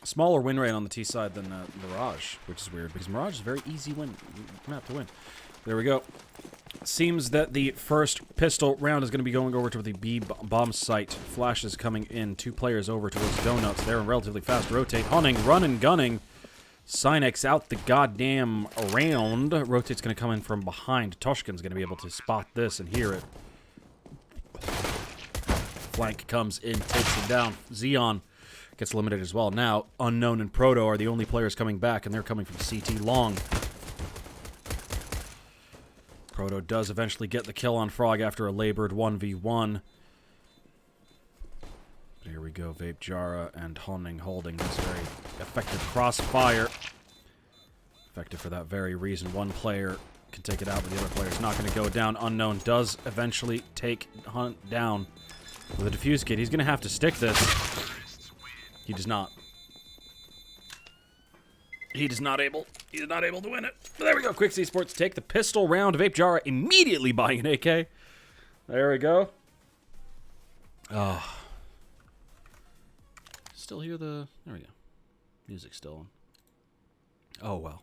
Smaller win rate on the T side than Mirage, which is weird because Mirage is a very easy map to win. There we go. Seems that the first pistol round is going to be going over to the B bomb site. Flash is coming in. 2 players over towards Donuts. They're in relatively fast rotate. Hunting, running, gunning. Cynex out the goddamn round. Rotate's going to come in from behind. Toshkin's going to be able to spot this and hear it. Flank comes in, takes him down. Xeon gets eliminated as well. Now, Unknown and Proto are the only players coming back, and they're coming from CT long. Proto does eventually get the kill on Frog after a labored 1v1. But here we go, Vape Jara and Honing holding this very effective crossfire. Effective for that very reason. One player can take it out, but the other player's not going to go down. Unknown does eventually take Hunt down with a defuse kit. He's going to have to stick this. He does not. He's not able to win it. But there we go. Quixz Esports take the pistol round. Vape Jara immediately buying an AK. There we go. Still hear the... There we go. Music's still on. Oh, well.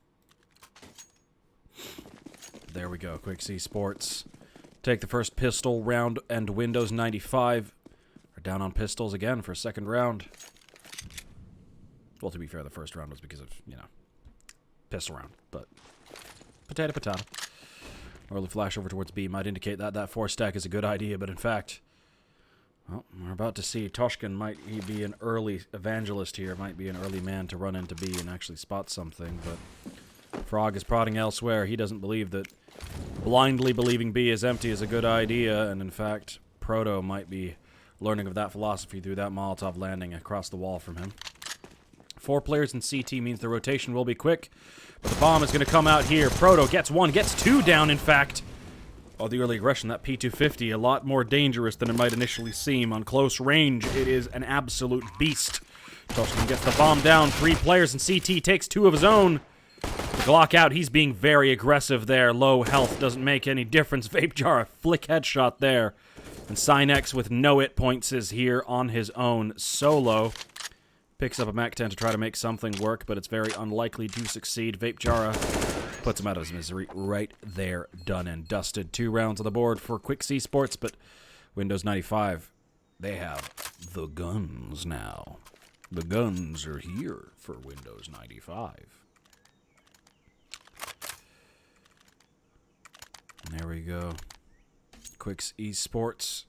There we go. Quixz Esports take the first pistol round, and Windows 95 are down on pistols again for a second round. Well, to be fair, the first round was because of, you know, pistol round, but potato, potato. Early flash over towards B might indicate that that 4-stack is a good idea, but in fact, well, we're about to see Toshkin. Might he be an early evangelist here, might be an early man to run into B and actually spot something, but Frog is prodding elsewhere. He doesn't believe that blindly believing B is empty is a good idea, and in fact, Proto might be learning of that philosophy through that Molotov landing across the wall from him. 4 players in CT means the rotation will be quick, but the bomb is going to come out here. Proto gets 1, gets 2 down, in fact. Oh, the early aggression, that P250, a lot more dangerous than it might initially seem. On close range, it is an absolute beast. Toshkin gets the bomb down. 3 players in CT, takes 2 of his own. The Glock out, he's being very aggressive there. Low health doesn't make any difference. Vape Jar, a flick headshot there. And Cynex with no hit points is here on his own solo. Picks up a MAC-10 to try to make something work, but it's very unlikely to succeed. Vape Jara puts him out of his misery right there, done and dusted. 2 rounds on the board for Quixz Esports, but Windows 95, they have the guns now. The guns are here for Windows 95. And there we go. Quixz Esports,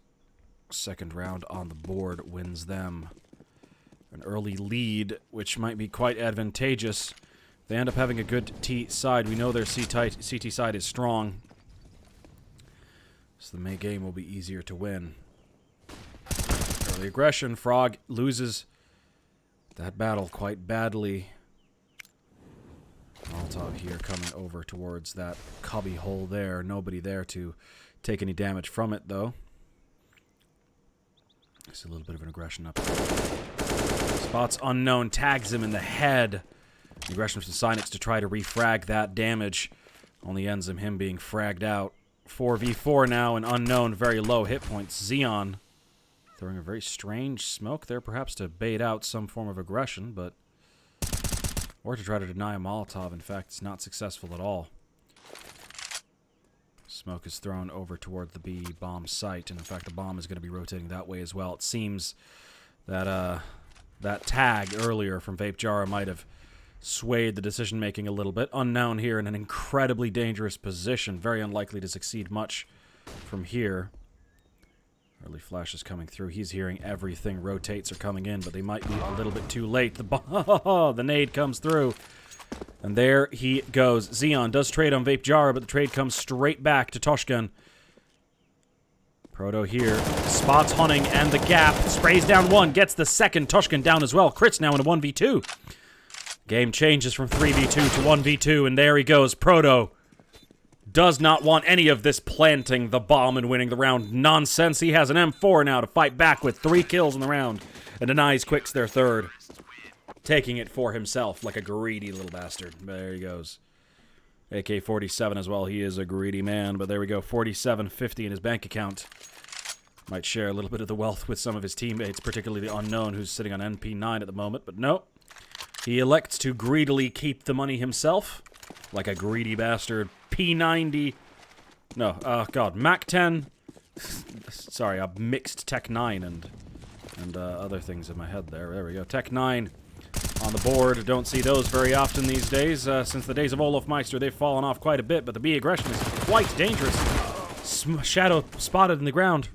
second round on the board, wins them an early lead, which might be quite advantageous. They end up having a good T side. We know their CT side is strong, so the May game will be easier to win. Early aggression. Frog loses that battle quite badly. Molotov here coming over towards that cubby hole there. Nobody there to take any damage from it, though. Just a little bit of an aggression up there. Spots Unknown, tags him in the head. The aggression from Cynex to try to refrag that damage only ends in him being fragged out. 4v4 now, and Unknown, very low hit points. Xeon throwing a very strange smoke there, perhaps to bait out some form of aggression, but... or to try to deny a Molotov. In fact, it's not successful at all. Smoke is thrown over toward the B bomb site, and in fact, the bomb is going to be rotating that way as well. It seems that that tag earlier from Vape Jara might have swayed the decision-making a little bit. Unknown here in an incredibly dangerous position. Very unlikely to succeed much from here. Early flashes coming through. He's hearing everything. Rotates are coming in, but they might be a little bit too late. The nade comes through. And there he goes. Xeon does trade on Vape Jara, but the trade comes straight back to Toshkin. Proto here. Spots Hunting and the gap. Sprays down 1. Gets the second. Toshkin down as well. Crits now in a 1v2. Game changes from 3v2 to 1v2, and there he goes. Proto does not want any of this planting the bomb and winning the round nonsense. He has an M4 now to fight back with 3 kills in the round and denies Quixz their third. Taking it for himself like a greedy little bastard. There he goes. AK-47 as well. He is a greedy man, but there we go. 47.50 in his bank account. Might share a little bit of the wealth with some of his teammates, particularly the Unknown, who's sitting on NP9 at the moment, but nope. He elects to greedily keep the money himself, like a greedy bastard. P90. No, God, Mac 10. Sorry, I mixed Tech 9 and other things in my head there. There we go. Tech 9 on the board. Don't see those very often these days. Since the days of Olaf Meister, they've fallen off quite a bit, but the B aggression is quite dangerous. Shadow spotted in the ground.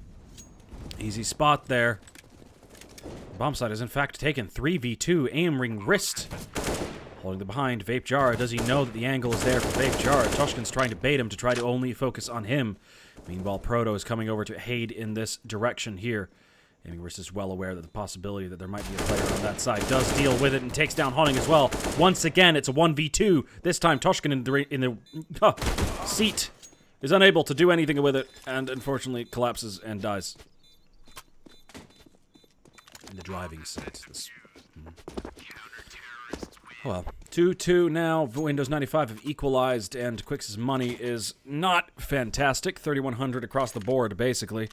Easy spot there. Bomb site is in fact taken. 3v2, aim ring wrist. Holding the behind, Vape Jar. Does he know that the angle is there for Vape Jar? Toshkin's trying to bait him to try to only focus on him. Meanwhile, Proto is coming over to aid in this direction here. Aiming Wrist is well aware that the possibility that there might be a player on that side does deal with it and takes down Hunting as well. Once again, it's a 1v2. This time, Toshkin in the seat is unable to do anything with it and unfortunately collapses and dies. In the driving seat. Well, 2-2 now. Windows 95 have equalized, and Quix's money is not fantastic. 3,100 across the board, basically.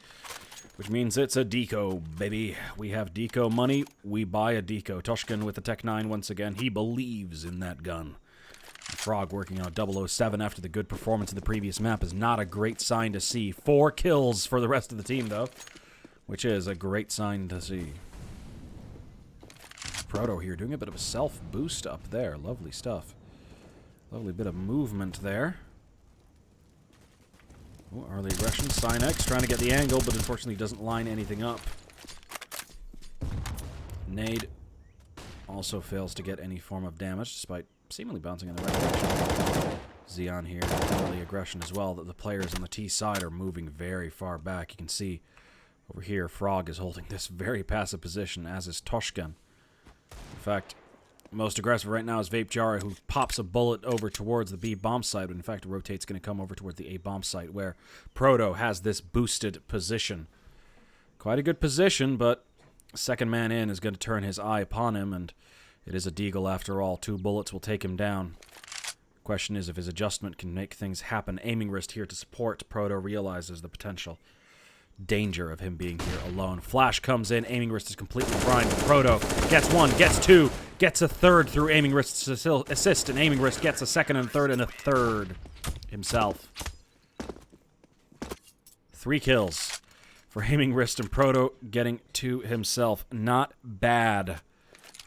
Which means it's a deco, baby. We have deco money. We buy a deco. Toshkin with the Tech 9 once again. He believes in that gun. Frog working on a 007 after the good performance of the previous map is not a great sign to see. 4 kills for the rest of the team, though. Which is a great sign to see. Proto here doing a bit of a self-boost up there. Lovely stuff. Lovely bit of movement there. Ooh, early aggression. Synex trying to get the angle, but unfortunately doesn't line anything up. Nade also fails to get any form of damage, despite seemingly bouncing in the right direction. Xeon here, early aggression as well, that the players on the T side are moving very far back. You can see over here, Frog is holding this very passive position, as is Toshkin. In fact, most aggressive right now is Vape Jar, who pops a bullet over towards the B bomb site, but in fact rotates going to come over towards the A bomb site, where Proto has this boosted position. Quite a good position, but second man in is going to turn his eye upon him, and it is a deagle after all. 2 bullets will take him down. Question is if his adjustment can make things happen. Aiming Wrist here to support. Proto realizes the potential danger of him being here alone. Flash comes in. Aiming Wrist is completely primed. Proto gets 1, gets 2, gets a 3rd through Aiming Wrist's assist, and Aiming Wrist gets a 2nd and 3rd and a 3rd himself. 3 kills for Aiming Wrist, and Proto getting 2 himself. Not bad.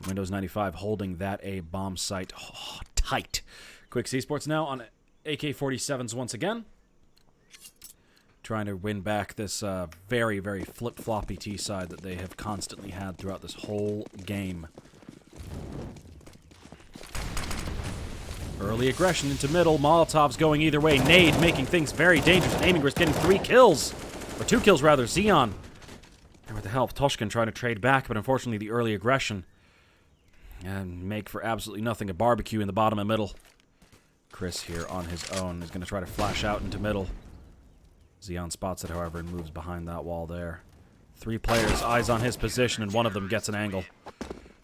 Windows 95 holding that A bomb site tight. Quixz Esports now on AK-47s once again. Trying to win back this very, very flip-floppy T side that they have constantly had throughout this whole game. Early aggression into middle. Molotovs going either way. Nade making things very dangerous. Aiming Wrist getting 3 kills. Or 2 kills, rather. Xeon. And with the help, Toshkin trying to trade back, but unfortunately the early aggression and make for absolutely nothing. A barbecue in the bottom and middle. Chris here on his own is going to try to flash out into middle. Xeon spots it, however, and moves behind that wall there. 3 players, eyes on his position, and one of them gets an angle.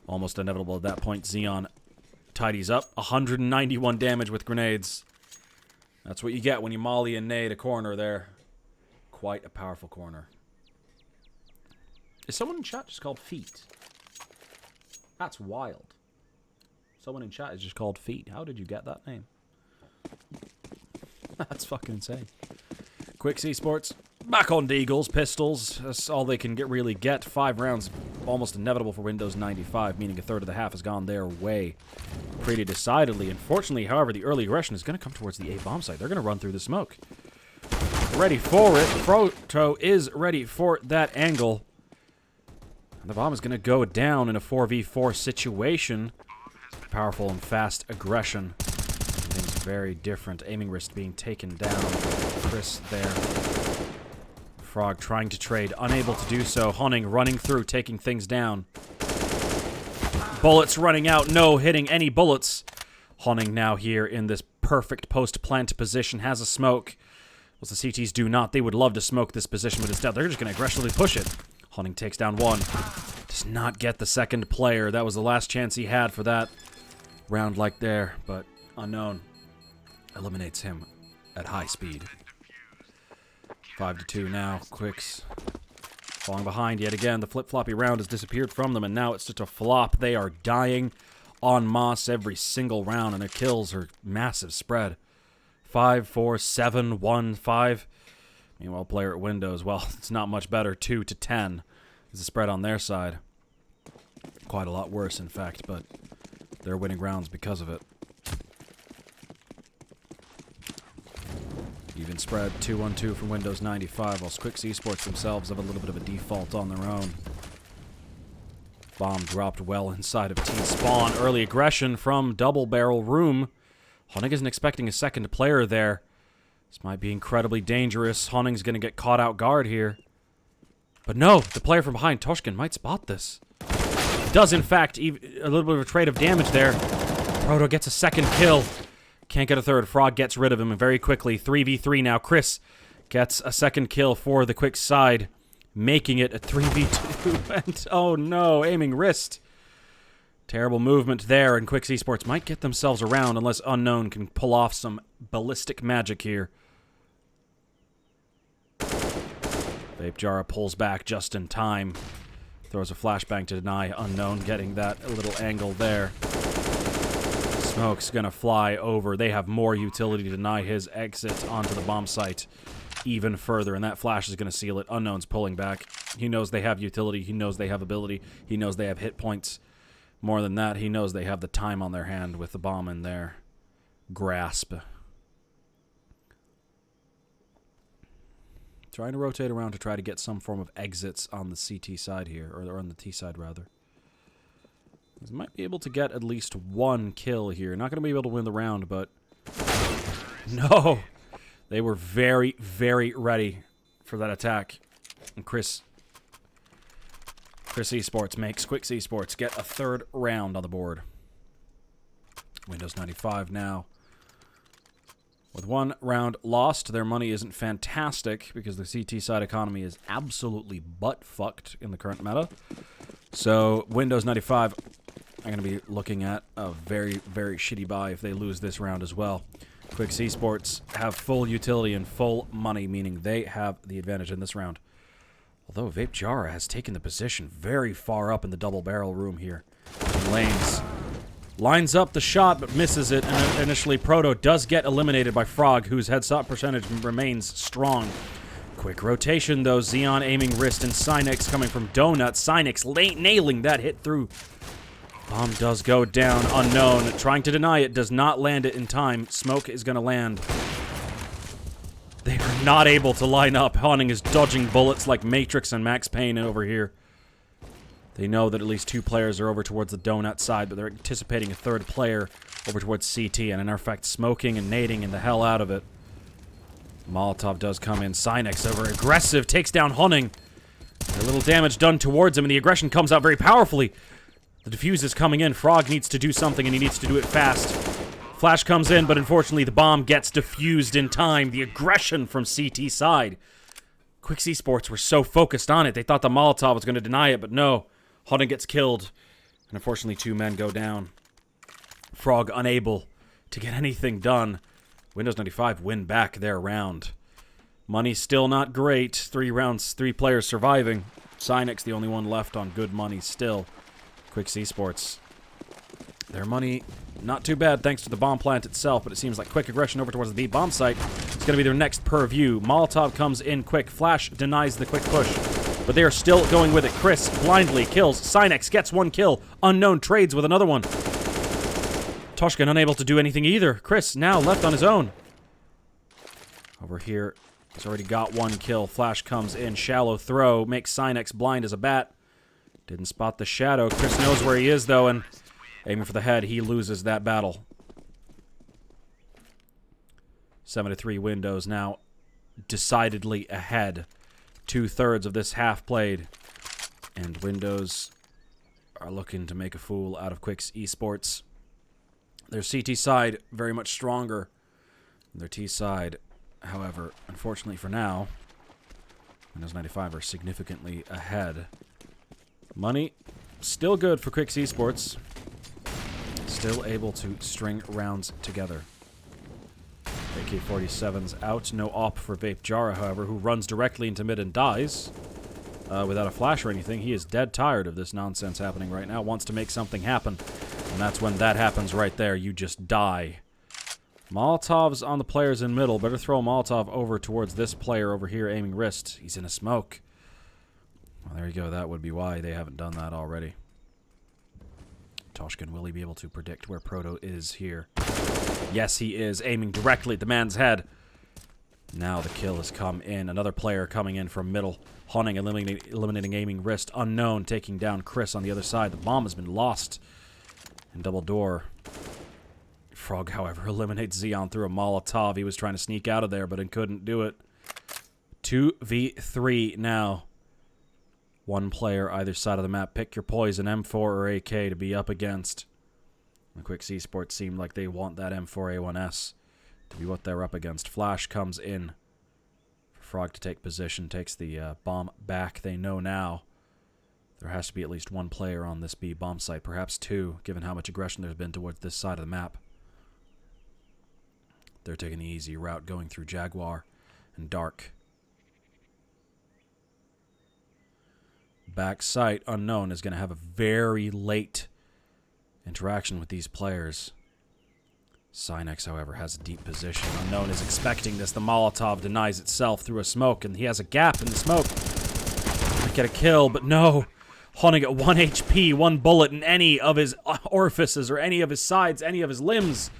Almost inevitable at that point. Xeon tidies up. 191 damage with grenades. That's what you get when you molly and nade a corner there. Quite a powerful corner. Is someone in chat just called Feet? That's wild. Someone in chat is just called Feet. How did you get that name? That's fucking insane. Quixz Esports, back on Deagles, pistols. That's all they can really get. 5 rounds, almost inevitable for Windows 95, meaning a third of the half has gone their way pretty decidedly. Unfortunately, however, the early aggression is going to come towards the A bomb site. They're going to run through the smoke. Ready for it. Proto is ready for that angle. And the bomb is going to go down in a 4v4 situation. Powerful and fast aggression. Things very different. Aiming Wrist being taken down. Chris there. Frog trying to trade, unable to do so. Hunting running through, taking things down. Bullets running out, no hitting any bullets. Hunting now here in this perfect post-plant position, has a smoke. Well, the CTs do not. They would love to smoke this position, but instead they're just going to aggressively push it. Hunting takes down 1. Does not get the second player. That was the last chance he had for that round like there, but unknown eliminates him at high speed. 5-2 now. Quixz falling behind yet again. The flip-floppy round has disappeared from them, and now it's just a flop. They are dying en masse every single round, and their kills are massive spread. 5, 4, 7, 1, 5. Meanwhile, player at Windows, well, it's not much better. 2 to 10 is the spread on their side. Quite a lot worse, in fact, but they're winning rounds because of it. Even spread 2-1-2 from Windows 95, whilst Quixz Esports themselves have a little bit of a default on their own. Bomb dropped well inside of T-Spawn. Early aggression from Double Barrel Room. Honning isn't expecting a second player there. This might be incredibly dangerous. Honning's going to get caught out guard here. But no, the player from behind, Toshkin, might spot this. Does, in fact, a little bit of a trade of damage there. Proto gets a second kill. Can't get a third. Frog gets rid of him very quickly. 3v3 now. Chris gets a second kill for the Quixz side, making it a 3v2. And oh no, aiming wrist. Terrible movement there, and Quixz Esports might get themselves around unless Unknown can pull off some ballistic magic here. Vapejara pulls back just in time. Throws a flashbang to deny. Unknown getting that little angle there. Smoke's gonna fly over. They have more utility to deny his exit onto the bomb site even further, and that flash is gonna seal it. Unknown's pulling back. He knows they have utility. He knows they have ability. He knows they have hit points. More than that, he knows they have the time on their hand with the bomb in their grasp. Trying to rotate around to try to get some form of exits on the CT side here, or on the T side, rather. They might be able to get at least one kill here. Not going to be able to win the round, but... No! They were very, very ready for that attack. And Quixz Esports makes Quixz Esports get a third round on the board. Windows 95 now. With one round lost, their money isn't fantastic because the CT side economy is absolutely butt-fucked in the current meta. So, Windows 95 are going to be looking at a very, very shitty buy if they lose this round as well. Quixz Esports have full utility and full money, meaning they have the advantage in this round. Although Vapejara has taken the position very far up in the double barrel room here. Lanes lines up the shot but misses it, and initially Proto does get eliminated by Frog, whose headshot percentage remains strong. Quick rotation though, Xeon aiming wrist, and Cynex coming from Donut. Cynex nailing that hit through. Bomb does go down. Unknown trying to deny it, does not land it in time. Smoke is going to land. They are not able to line up. Honning is dodging bullets like Matrix and Max Payne over here. They know that at least two players are over towards the Donut side, but they're anticipating a third player over towards CT, and in effect smoking and nading in the hell out of it. Molotov does come in. Cynex over aggressive, takes down Honning. A little damage done towards him, and the aggression comes out very powerfully. The defuse is coming in. Frog needs to do something, and he needs to do it fast. Flash comes in, but unfortunately the bomb gets defused in time. The aggression from CT side. Quixz Esports were so focused on it, they thought the Molotov was going to deny it, but no. Honning gets killed, and unfortunately 2 men go down. Frog unable to get anything done. Windows 95 win back their round. Money still not great. 3 rounds, 3 players surviving. Cynex the only one left on good money still. Quixz Esports. Their money not too bad thanks to the bomb plant itself, but it seems like quick aggression over towards the B bomb site is going to be their next purview. Molotov comes in quick. Flash denies the quick push, but they are still going with it. Chris blindly kills. Cynex gets 1 kill. Unknown trades with another one. Toshkin unable to do anything either. Chris now left on his own. Over here, he's already got 1 kill. Flash comes in. Shallow throw. Makes Cynex blind as a bat. Didn't spot the shadow. Chris knows where he is, though, and aiming for the head, he loses that battle. 7-3 Windows now decidedly ahead. 2/3 of this half played. And Windows are looking to make a fool out of Quixz Esports. Their CT side very much stronger than their T side. However, unfortunately for now, Windows 95 are significantly ahead. Money still good for Quixz Esports. Still able to string rounds together. AK-47's out. No op for Vapejara, however, who runs directly into mid and dies. Without a flash or anything. He is dead tired of this nonsense happening right now. Wants to make something happen. And that's when that happens right there. You just die. Molotov's on the players in middle. Better throw a Molotov over towards this player over here aiming wrist. He's in a smoke. Well, there you go. That would be why they haven't done that already. Toshkin, will he be able to predict where Proto is here? Yes, he is. Aiming directly at the man's head. Now the kill has come in. Another player coming in from middle. Hunting, eliminating aiming wrist. Unknown taking down Chris on the other side. The bomb has been lost in double door. Frog, however, eliminates Xeon through a Molotov. He was trying to sneak out of there, but he couldn't do it. 2v3 now. One player either side of the map. Pick your poison, M4 or AK, to be up against. The Quixz Esports seem like they want that M4A1S to be what they're up against. Flash comes in for Frog to take position. Takes the bomb back. They know now there has to be at least one player on this B bomb site. Perhaps two, given how much aggression there's been towards this side of the map. They're taking the easy route, going through Jaguar and Dark. Back site, Unknown is going to have a very late interaction with these players. Cynex, however, has a deep position. Unknown is expecting this. The Molotov denies itself through a smoke, and he has a gap in the smoke. Might get a kill, but no. Hunting at 1 HP, 1 bullet in any of his orifices or any of his sides, any of his limbs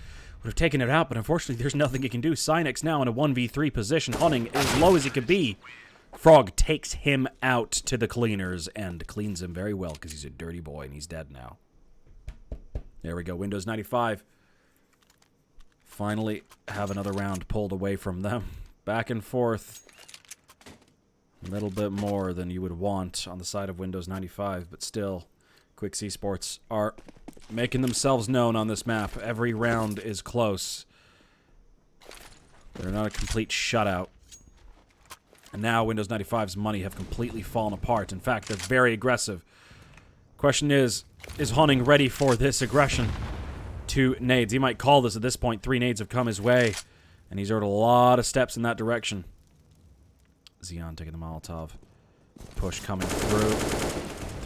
would have taken it out, but unfortunately there's nothing he can do. Cynex now in a 1v3 position, hunting as low as he could be. Frog takes him out to the cleaners and cleans him very well because he's a dirty boy and he's dead now. There we go, Windows 95. Finally have another round pulled away from them. Back and forth. A little bit more than you would want on the side of Windows 95, but still, Quixz Esports are making themselves known on this map. Every round is close. They're not a complete shutout. And now Windows 95's money have completely fallen apart. In fact, they're very aggressive. Question is Hunting ready for this aggression? 2 nades. He might call this at this point. 3 nades have come his way, and he's heard a lot of steps in that direction. Xeon taking the Molotov. Push coming through.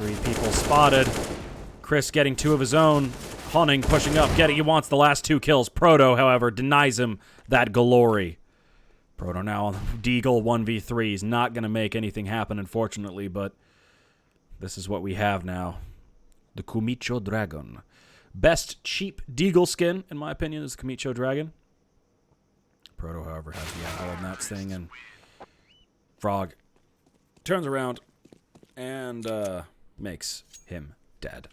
3 people spotted. Chris getting 2 of his own. Hunting pushing up. He wants the last 2 kills. Proto, however, denies him that glory. Proto now on Deagle 1v3. He's not going to make anything happen, unfortunately, but this is what we have now. The Kumicho Dragon. Best cheap Deagle skin, in my opinion, is the Kumicho Dragon. Proto, however, has the apple on that thing, and Frog turns around and makes him dead.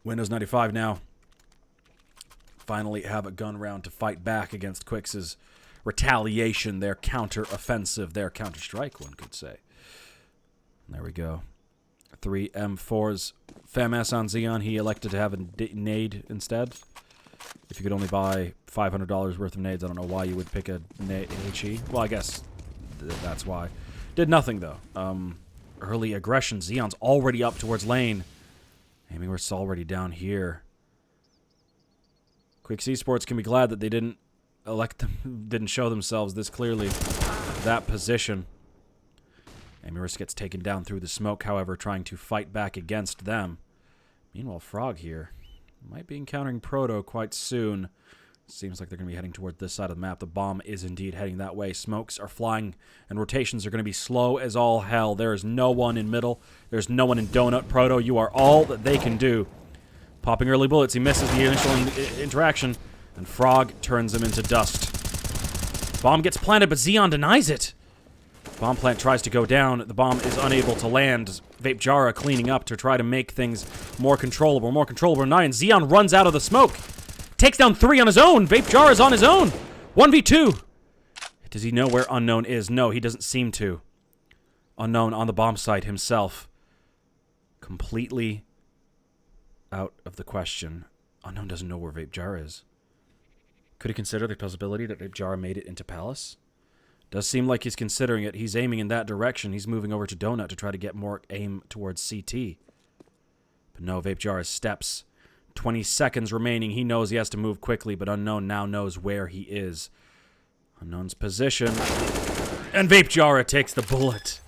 Windows 95 now finally have a gun round to fight back against Quix's retaliation, their counter-offensive, their counter-strike, one could say. There we go. 3 M4s. FAMS on Xeon, he elected to have a nade instead. If you could only buy $500 worth of nades, I don't know why you would pick a HE. Well, I guess that's why. Did nothing, though. Early aggression. Xeon's already up towards lane. Aiming wrist's already down here. Quixz Esports can be glad that they didn't didn't show themselves this clearly. That position. Aiming wrist gets taken down through the smoke, however, trying to fight back against them. Meanwhile, Frog here might be encountering Proto quite soon. Seems like they're going to be heading toward this side of the map. The bomb is indeed heading that way. Smokes are flying, and rotations are going to be slow as all hell. There is no one in middle. There's no one in donut. Proto, you are all that they can do. Popping early bullets. He misses the initial interaction, and Frog turns him into dust. Bomb gets planted, but Xeon denies it. Bomb plant tries to go down. The bomb is unable to land. Vape Jara cleaning up to try to make things more controllable. More controllable. 9. Xeon runs out of the smoke. Takes down 3 on his own. Vape Jar is on his own. 1v2. Does he know where Unknown is? No, he doesn't seem to. Unknown on the bomb site himself. Completely out of the question. Unknown doesn't know where Vape Jar is. Could he consider the possibility that Vape Jar made it into Palace? Does seem like he's considering it. He's aiming in that direction. He's moving over to Donut to try to get more aim towards CT. But no, Vape Jar steps. 20 seconds remaining. He knows he has to move quickly, but Unknown now knows where he is. Unknown's position. And Vape Jara takes the bullet.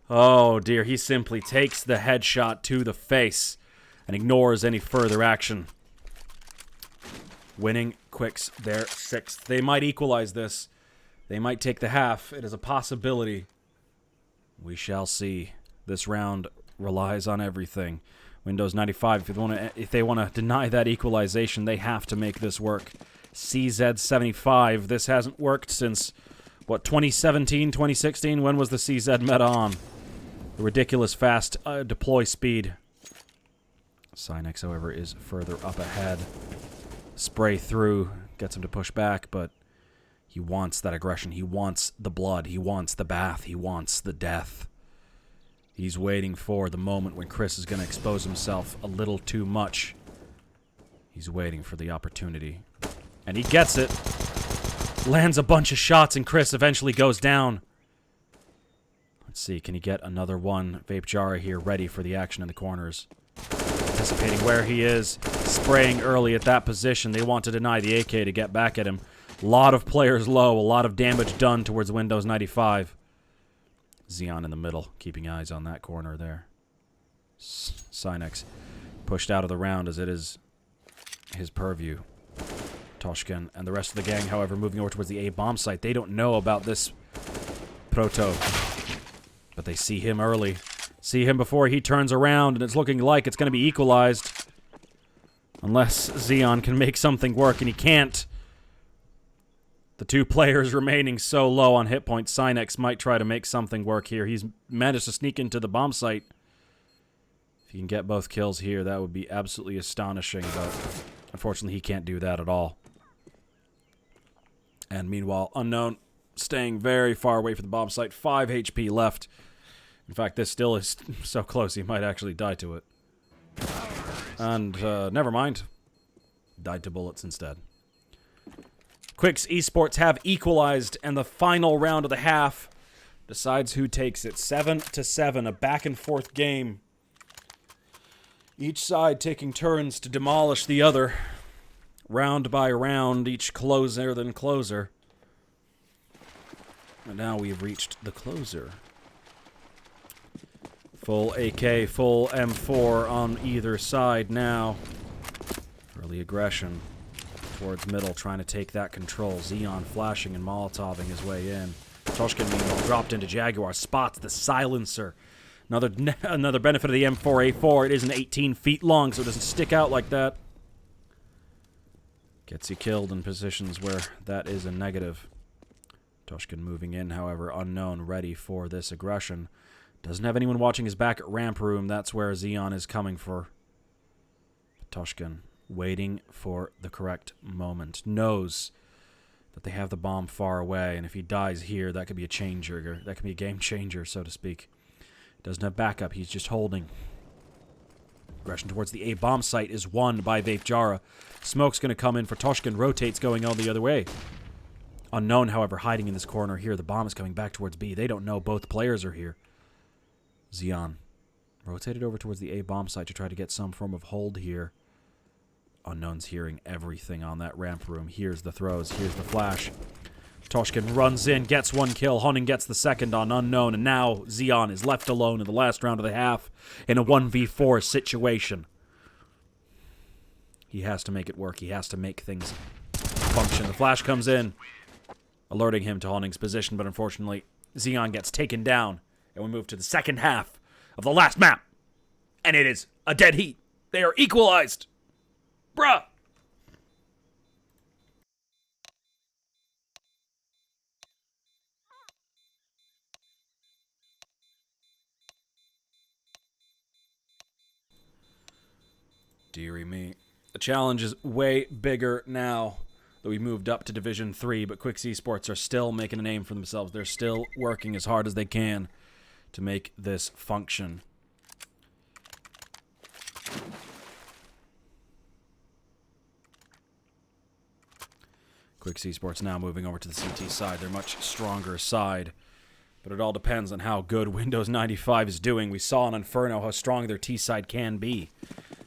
Oh, dear. He simply takes the headshot to the face. and ignores any further action. Winning Quixz their 6th. They might equalize this. They might take the half. It is a possibility. We shall see. This round relies on everything. Windows 95, if they want to deny that equalization, they have to make this work. CZ75, this hasn't worked since, what, 2017, 2016? When was the CZ meta on? The ridiculous fast deploy speed. Cynex, however, is further up ahead. Spray through, gets him to push back, but he wants that aggression. He wants the blood. He wants the bath. He wants the death. He's waiting for the moment when Quixz is going to expose himself a little too much. He's waiting for the opportunity. And he gets it. Lands a bunch of shots, and Quixz eventually goes down. Let's see, can he get another one? Vapejara here, ready for the action in the corners. Anticipating where he is. Spraying early at that position. They want to deny the AK to get back at him. A lot of players low. A lot of damage done towards Windows 95. Xeon in the middle, keeping eyes on that corner there. Cynex pushed out of the round as it is his purview. Toshkin and the rest of the gang, however, moving over towards the A bomb site. They don't know about this Proto, but they see him early. See him before he turns around, and it's looking like it's going to be equalized. Unless Xeon can make something work, and he can't. The two players remaining so low on hit points, Cynex might try to make something work here. He's managed to sneak into the bomb site. If he can get both kills here, that would be absolutely astonishing, but unfortunately he can't do that at all. And meanwhile, Unknown staying very far away from the bomb site. 5 HP left. In fact, this still is so close he might actually die to it. And, never mind. Died to bullets instead. Quixz Esports have equalized, and the final round of the half decides who takes it. 7-7, a back-and-forth game. Each side taking turns to demolish the other. Round by round, each closer than closer. And now we've reached the closer. Full AK, full M4 on either side now. Early aggression towards middle, trying to take that control. Xeon flashing and Molotoving his way in. Toshkin, meanwhile, dropped into Jaguar, spots the silencer. Another benefit of the M4A4, it isn't 18 feet long, so it doesn't stick out like that. Gets you killed in positions where that is a negative. Toshkin moving in, however, Unknown, ready for this aggression. Doesn't have anyone watching his back at ramp room. That's where Xeon is coming for. Toshkin waiting for the correct moment. Knows that they have the bomb far away, and if he dies here, that could be a changer. That could be a game changer, so to speak. Doesn't have backup. He's just holding. Aggression towards the A bomb site is won by Vapejara. Smoke's going to come in for Toshkin. Rotates going all the other way. Unknown, however, hiding in this corner here. The bomb is coming back towards B. They don't know both players are here. Xeon rotated over towards the A bomb site to try to get some form of hold here. Unknown's hearing everything on that ramp room. Here's the throws. Here's the flash. Toshkin runs in, gets one kill. Hunting gets the second on Unknown, and now Xeon is left alone in the last round of the half in a 1v4 situation. He has to make it work. He has to make things function. The flash comes in, alerting him to Hunting's position, but unfortunately, Xeon gets taken down, and we move to the second half of the last map. And it is a dead heat. They are equalized. Bruh! Dearie me. The challenge is way bigger now that we moved up to Division 3, but Quixz Esports are still making a name for themselves. They're still working as hard as they can to make this function. Quixz Esports now moving over to the CT side. They're much stronger side, but it all depends on how good Windows 95 is doing. We saw on Inferno how strong their T side can be.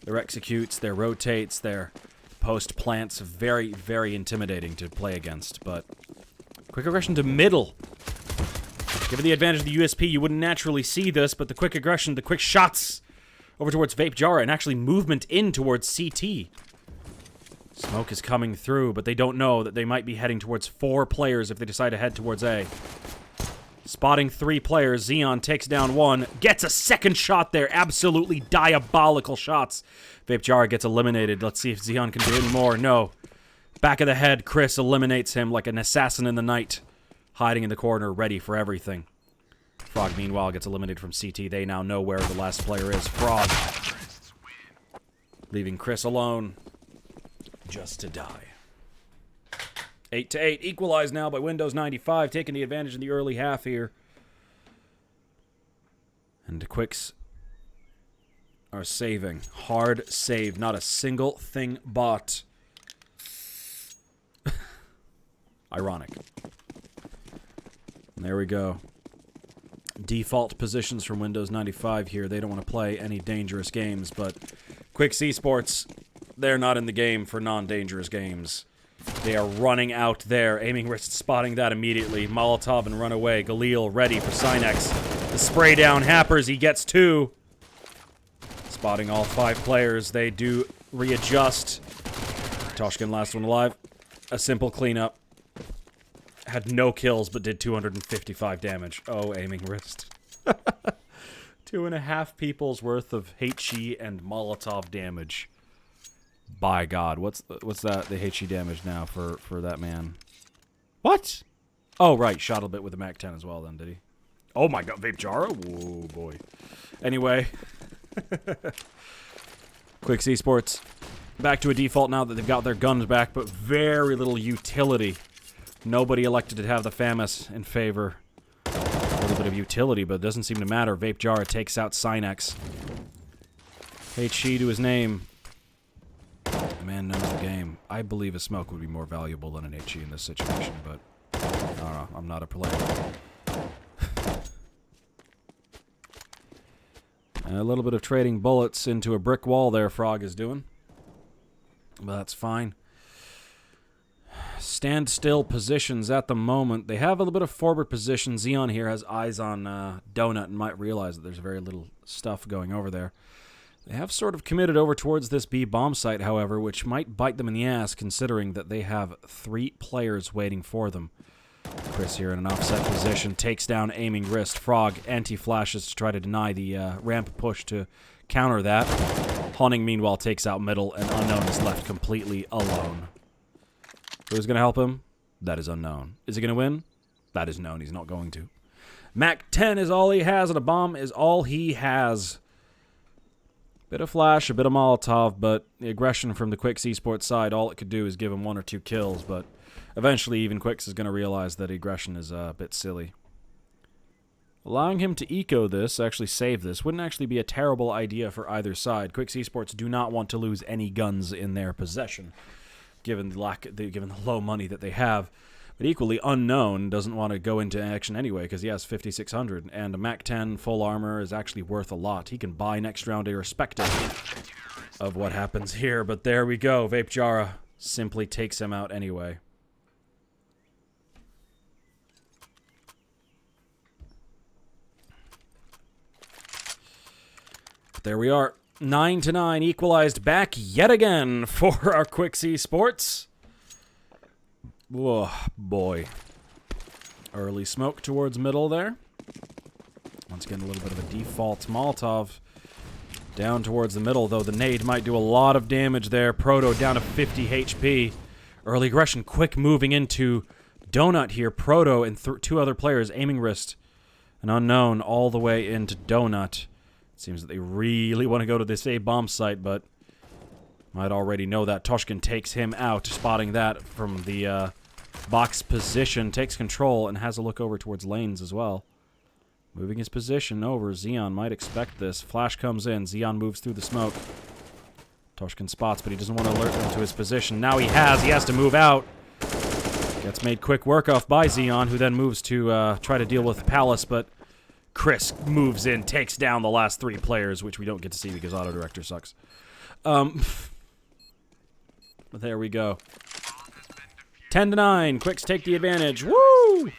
Their executes, their rotates, their post plants, very, very intimidating to play against. But quick aggression to middle. Given the advantage of the USP, you wouldn't naturally see this, but the quick aggression, the quick shots over towards Vape Jara, and actually movement in towards CT. Smoke is coming through, but they don't know that they might be heading towards 4 players if they decide to head towards A. Spotting 3 players, Xeon takes down 1, gets a second shot there. Absolutely diabolical shots. Vape Jara gets eliminated. Let's see if Xeon can do any more. No. Back of the head, Quixz eliminates him like an assassin in the night, hiding in the corner, ready for everything. Frog, meanwhile, gets eliminated from CT. They now know where the last player is. Frog. Leaving Quixz alone. Just to die. 8-8. Equalized now by Windows 95. Taking the advantage in the early half here. And the Quixz are saving. Hard save. Not a single thing bought. Ironic. And there we go. Default positions from Windows 95 here. They don't want to play any dangerous games, but Quixz Esports, they're not in the game for non-dangerous games. They are running out there. Aiming wrist, spotting that immediately. Molotov and run away. Galil ready for Synex. The spray down happers. He gets 2. Spotting all 5 players. They do readjust. Toshkin, last one alive. A simple cleanup. Had no kills, but did 255 damage. Oh, aiming wrist. 2.5 people's worth of HE and Molotov damage. By God, what's that? The HE damage now for that man? What? Oh, right, shot a bit with the Mac 10 as well. Then did he? Oh my God, Vape Jara. Whoa, boy. Anyway, Quixz Esports back to a default now that they've got their guns back, but very little utility. Nobody elected to have the FAMAS in favor. A little bit of utility, but it doesn't seem to matter. Vape Jara takes out Synex. HE to his name. The man knows the game. I believe a smoke would be more valuable than an HE in this situation, but I don't know. I'm not a player. A little bit of trading bullets into a brick wall there, Frog is doing. But that's fine. Standstill positions at the moment. They have a little bit of forward position. Xeon here has eyes on Donut and might realize that there's very little stuff going over there. They have sort of committed over towards this B bomb site, however, which might bite them in the ass considering that they have 3 players waiting for them. Quixz here in an offset position, takes down aiming wrist. Frog anti-flashes to try to deny the ramp push to counter that. Haunting, meanwhile, takes out middle, and Unknown is left completely alone. Who's going to help him? That is unknown. Is he going to win? That is known. He's not going to. Mac 10 is all he has, and a bomb is all he has. Bit of flash, a bit of Molotov, but the aggression from the Quixz Esports side, all it could do is give him 1 or 2 kills, but eventually even Quixz is going to realize that aggression is a bit silly. Allowing him to eco this, actually save this, wouldn't actually be a terrible idea for either side. Quixz Esports do not want to lose any guns in their possession, given the low money that they have. But equally, Unknown doesn't want to go into action anyway because he has 5,600, and a Mac 10 full armor is actually worth a lot. He can buy next round irrespective of what happens here, but there we go. Vape Jara simply takes him out anyway. But there we are. 9-9, equalized back yet again for our Quixz Esports. Whoa, boy. Early smoke towards middle there. Once again, a little bit of a default Molotov down towards the middle, though the nade might do a lot of damage there. Proto down to 50 HP. Early aggression, quick moving into Donut here. Proto and 2 other players, aiming wrist, an Unknown all the way into Donut. It seems that they really want to go to this A bomb site, but might already know that. Toshkin takes him out, spotting that from the box position, takes control, and has a look over towards lanes as well. Moving his position over. Xeon might expect this. Flash comes in. Xeon moves through the smoke. Toshkin spots, but he doesn't want to alert them to his position. Now he has to move out. Gets made quick work of by Xeon, who then moves to try to deal with Palace, but Quixz moves in, takes down the last 3 players, which we don't get to see because Auto Director sucks. But there we go. 10-9. Quixz take the advantage. Woo!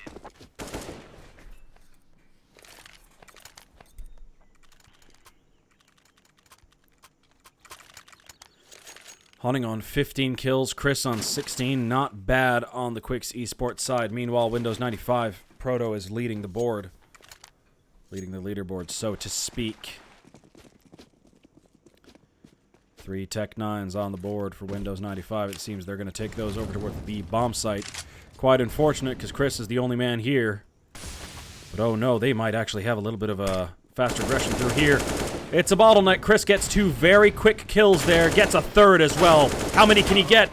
Hunting on 15 kills, Chris on 16. Not bad on the Quixz Esports side. Meanwhile, Windows 95, Proto is leading the board. Leading the leaderboard, so to speak. 3 Tech 9s on the board for Windows 95. It seems they're going to take those over toward the B bomb site. Quite unfortunate, because Chris is the only man here. But oh no, they might actually have a little bit of a faster aggression through here. It's a bottleneck. Chris gets 2 very quick kills there. Gets a 3rd as well. How many can he get?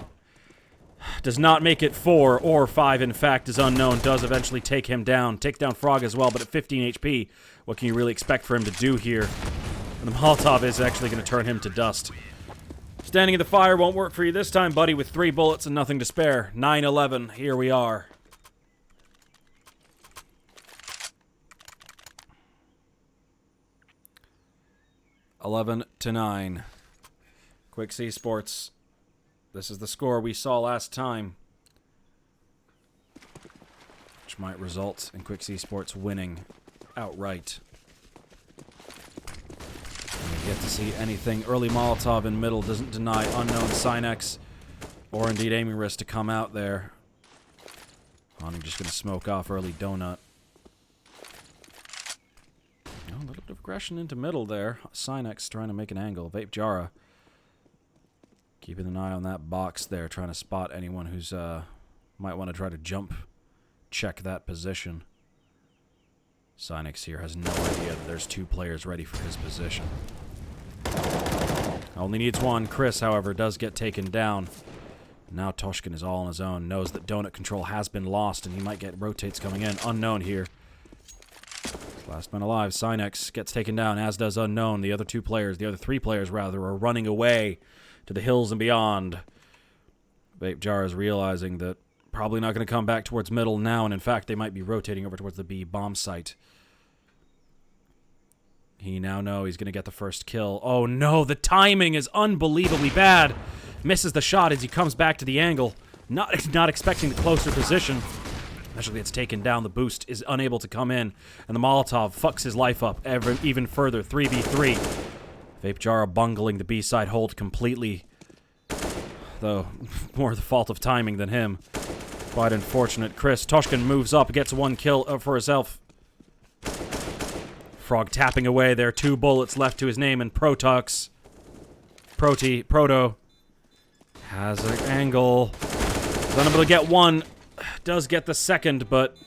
Does not make it 4 or 5, in fact, is unknown. Does eventually take him down. Take down Frog as well, but at 15 HP, what can you really expect for him to do here? And the Molotov is actually going to turn him to dust. Standing in the fire won't work for you this time, buddy, with 3 bullets and nothing to spare. 9-11, here we are. $11 to 9. Quixz Esports. This is the score we saw last time, which might result in Quixz Esports winning outright. We get to see anything. Early Molotov in middle doesn't deny unknown Synex or indeed aiming wrist to come out there. I'm just going to smoke off early donut. Oh, a little bit of aggression into middle there. Synex trying to make an angle. Vape Jara keeping an eye on that box there, trying to spot anyone who's might want to try to jump check that position. Synex here has no idea that there's 2 players ready for his position. Only needs 1. Chris, however, does get taken down. Now Toshkin is all on his own. Knows that donut control has been lost, and he might get rotates coming in. Unknown here. Last man alive. Synex gets taken down, as does Unknown. The other 2 players, the other 3 players, rather, are running away to the hills and beyond. Vape Jar is realizing that probably not going to come back towards middle now, and in fact, they might be rotating over towards the B bomb site. He now knows he's going to get the first kill. Oh no, the timing is unbelievably bad. Misses the shot as he comes back to the angle. Not expecting the closer position. Eventually it's taken down. The boost is unable to come in, and the Molotov fucks his life up even further. 3v3. Vape Jara bungling the B-side hold completely, though more the fault of timing than him. Quite unfortunate. Chris Toshkin moves up, gets 1 kill for himself. Frog tapping away there. 2 bullets left to his name, and Proto has an angle. Is unable to get 1. Does get the 2nd, but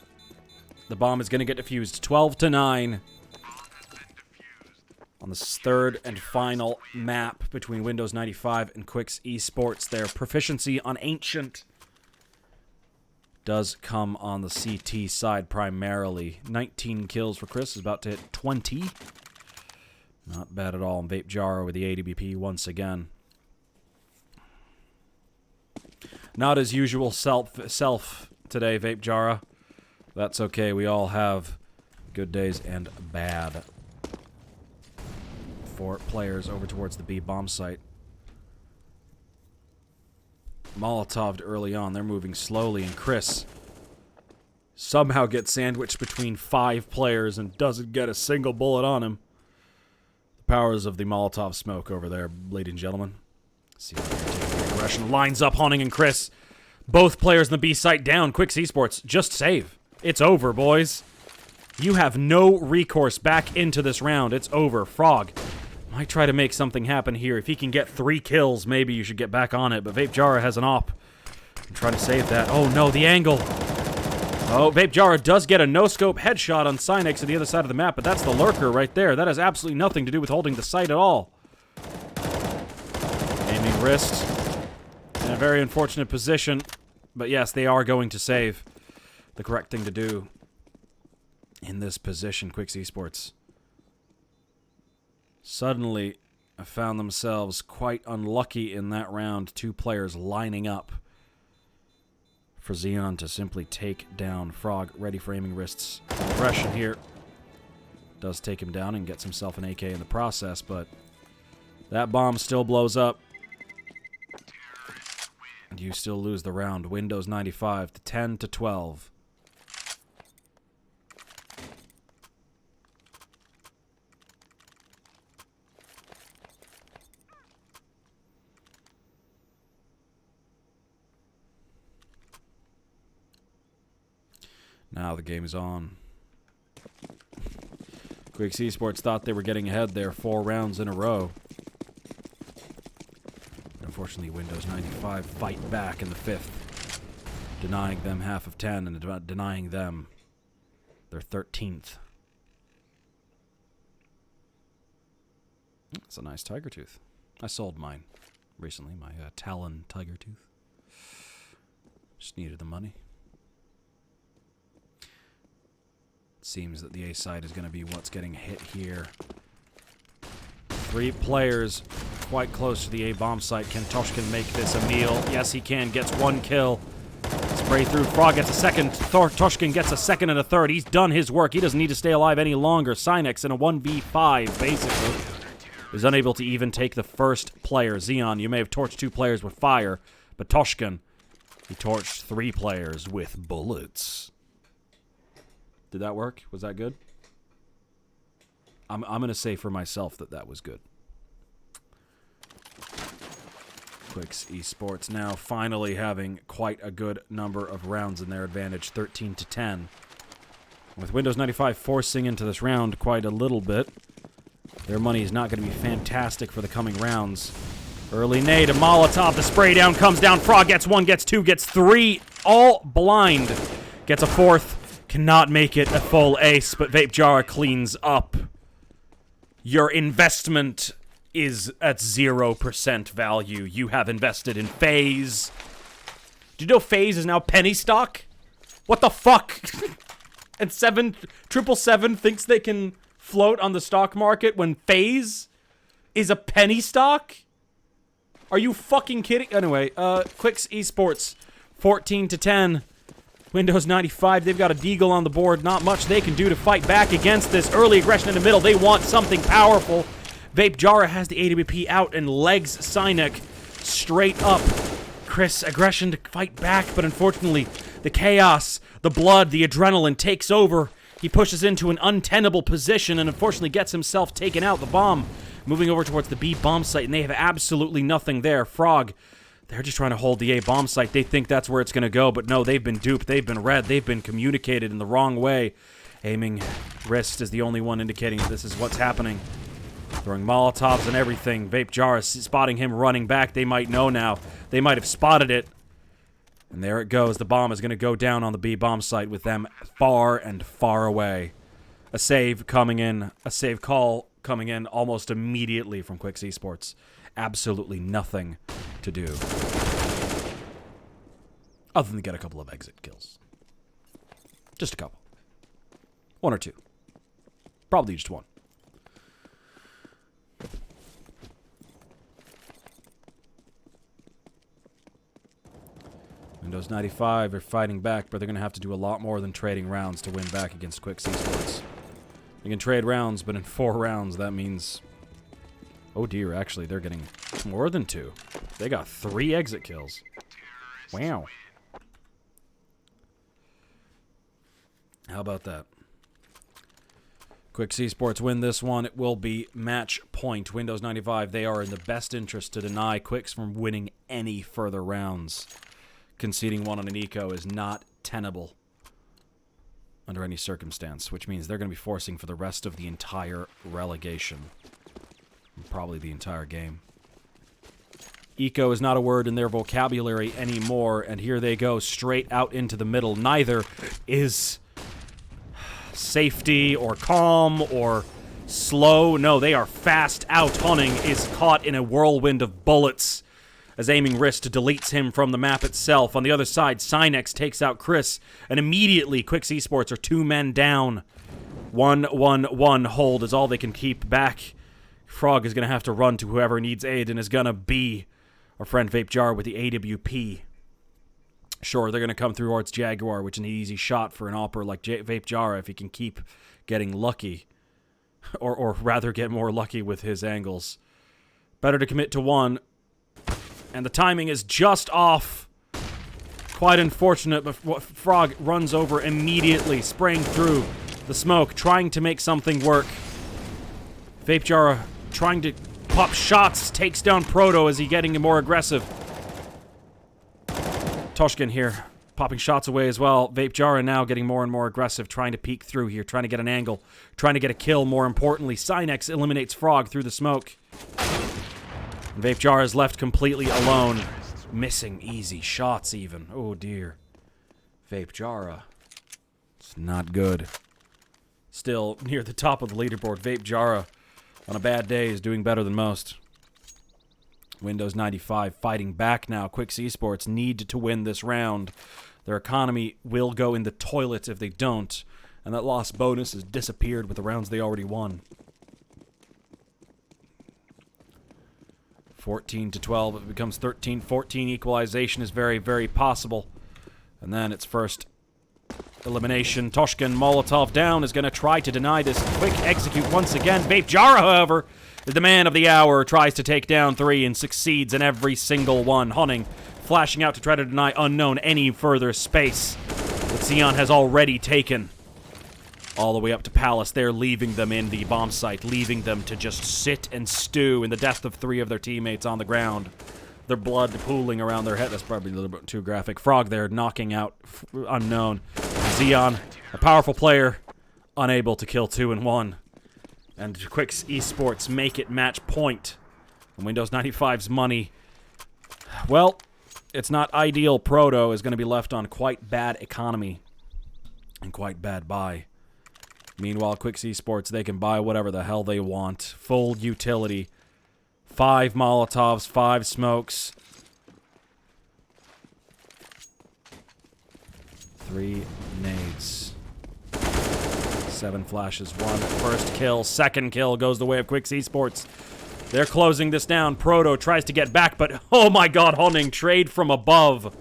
the bomb is going to get defused. 12 to 9. On this 3rd and final map between Windows 95 and Quixz Esports. Their proficiency on Ancient does come on the CT side primarily. 19 kills for Chris. Is about to hit 20. Not bad at all. And Vape Jara with the ADBP once again. Not as usual self today, Vape Jara. That's okay. We all have good days and bad. 4 players over towards the B bomb site. Molotoved early on. They're moving slowly, and Chris somehow gets sandwiched between 5 players and doesn't get a single bullet on him. The powers of the Molotov smoke over there, ladies and gentlemen. See if they're taking the aggression. Lines up Haunting and Chris. Both players in the B site down. Quixz Esports, just save. It's over, boys. You have no recourse back into this round. It's over. Frog might try to make something happen here. If he can get 3 kills, maybe you should get back on it. But Vape Jara has an op. I'm trying to save that. Oh no, the angle. Oh, Vape Jara does get a no-scope headshot on Synex at the other side of the map, but that's the lurker right there. That has absolutely nothing to do with holding the site at all. Aiming wrist. In a very unfortunate position. But yes, they are going to save. The correct thing to do in this position, Quixz Esports suddenly found themselves quite unlucky in that round. 2 players lining up for Xeon to simply take down Frog. Ready for aiming wrists. Aggression here. Does take him down and gets himself an AK in the process, but that bomb still blows up. And you still lose the round. Windows 95 to 10 to 12. Now the game is on. Quixz Esports thought they were getting ahead there 4 rounds in a row. Unfortunately, Windows 95 fight back in the 5th, denying them half of 10 and denying them their 13th. That's a nice tiger tooth. I sold mine recently, my Talon tiger tooth. Just needed the money. Seems that the A side is going to be what's getting hit here. 3 players quite close to the A bomb site. Can Toshkin make this a meal? Yes, he can. Gets 1 kill. Spray through. Frog gets a second. Toshkin gets a second and a third. He's done his work. He doesn't need to stay alive any longer. Cynex in a 1v5, basically, is unable to even take the first player. Xeon, you may have torched 2 players with fire, but Toshkin, he torched 3 players with bullets. Did that work? Was that good? I'm going to say for myself that that was good. Quixz Esports now finally having quite a good number of rounds in their advantage, 13-10. With Windows 95 forcing into this round quite a little bit, their money is not going to be fantastic for the coming rounds. Early nade, a Molotov, the spray down comes down. Frog gets 1, gets 2, gets 3, all blind. Gets a 4th, cannot make it a full ace, but VapeJara cleans up. Your investment is at 0% value. You have invested in FaZe. Do you know FaZe is now penny stock? What the fuck? And 777 thinks they can float on the stock market when FaZe is a penny stock? Are you fucking kidding? Anyway, Quixz Esports, 14-10. Windows 95, they've got a deagle on the board. Not much they can do to fight back against this. Early aggression in the middle. They want something powerful. VapeJara has the AWP out and legs Cynek straight up. Chris, aggression to fight back, but unfortunately, the chaos, the blood, the adrenaline takes over. He pushes into an untenable position and unfortunately gets himself taken out. The bomb moving over towards the B bomb site, and they have absolutely nothing there. Frog, they're just trying to hold the A bomb site. They think that's where it's going to go, but no, they've been duped. They've been read. They've been communicated in the wrong way. Aiming wrist is the only one indicating that this is what's happening. Throwing Molotovs and everything. VapeJara spotting him running back. They might know now. They might have spotted it. And there it goes. The bomb is going to go down on the B bomb site with them far and far away. A save coming in. A save call coming in almost immediately from Quixz Esports. Absolutely nothing to do other than get a couple of exit kills. Just a couple. 1 or 2. Probably just 1. Windows 95 are fighting back, but they're going to have to do a lot more than trading rounds to win back against Quixz Esports. You can trade rounds, but in 4 rounds, that means... Oh dear, actually, they're getting more than 2. They got 3 exit kills. Wow. How about that? Quixz Esports win this one. It will be match point. Windows 95, they are in the best interest to deny Quixz from winning any further rounds. Conceding 1 on an eco is not tenable under any circumstance, which means they're going to be forcing for the rest of the entire relegation. Probably the entire game. Eco is not a word in their vocabulary anymore, and here they go straight out into the middle. Neither is safety or calm or slow. No, they are fast out. Hunting is caught in a whirlwind of bullets as aiming wrist deletes him from the map itself. On the other side, Cynex takes out Chris, and immediately Quixz Esports are 2 men down. 1-1-1 hold is all they can keep back. Frog is going to have to run to whoever needs aid and is going to be our friend VapeJara with the AWP. Sure, they're going to come through towards Jaguar, which is an easy shot for an opera like VapeJara if he can keep getting lucky. Or rather get more lucky with his angles. Better to commit to 1. And the timing is just off. Quite unfortunate, but Frog runs over immediately, spraying through the smoke, trying to make something work. VapeJara trying to pop shots, takes down Proto as he's getting more aggressive. Toshkin here, popping shots away as well. Vape Jara now getting more and more aggressive, trying to peek through here, trying to get an angle, trying to get a kill, more importantly. Cynex eliminates Frog through the smoke. And Vape Jara is left completely alone, missing easy shots even. Oh dear. Vape Jara. It's not good. Still near the top of the leaderboard. Vape Jara, on a bad day, is doing better than most. Windows 95 fighting back now. Quixz Esports need to win this round. Their economy will go in the toilet if they don't, and that lost bonus has disappeared with the rounds they already won. 14-12, if it becomes 13-14, equalization is very, very possible. And then it's first elimination. Toshkin, Molotov down, is going to try to deny this. Quick execute once again. Vape Jara, however, is the man of the hour, tries to take down 3 and succeeds in every single one. Hunning flashing out to try to deny Unknown any further space that Xeon has already taken. All the way up to Palace. They're leaving them in the bomb site, leaving them to just sit and stew in the death of 3 of their teammates on the ground. Their blood pooling around their head. That's probably a little bit too graphic. Frog there knocking out Unknown. Xeon, a powerful player, unable to kill 2 in 1. And Quixz Esports make it match point. And Windows 95's money, well, it's not ideal. Proto is going to be left on quite bad economy and quite bad buy. Meanwhile, Quixz Esports, they can buy whatever the hell they want. Full utility. 5 Molotovs, 5 smokes. 3 nades. 7 flashes, 1 first kill. Second kill goes the way of Quixz Esports. They're closing this down. Proto tries to get back, but oh my god, Hunning, trade from above.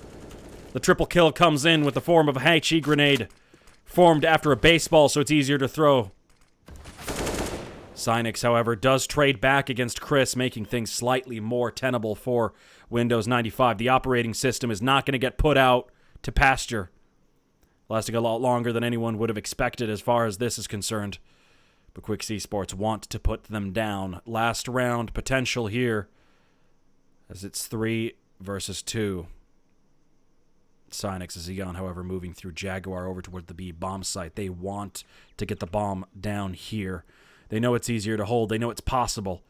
The triple kill comes in with the form of a HE grenade. Formed after a baseball, so it's easier to throw. Cynex, however, does trade back against Chris, making things slightly more tenable for Windows 95. The operating system is not going to get put out to pasture. Lasting a lot longer than anyone would have expected as far as this is concerned. But Quixz Esports want to put them down. Last round potential here, as it's 3 versus 2. Cynex is Xeon, however, moving through Jaguar over toward the B bomb site. They want to get the bomb down here. They know it's easier to hold. They know it's possible.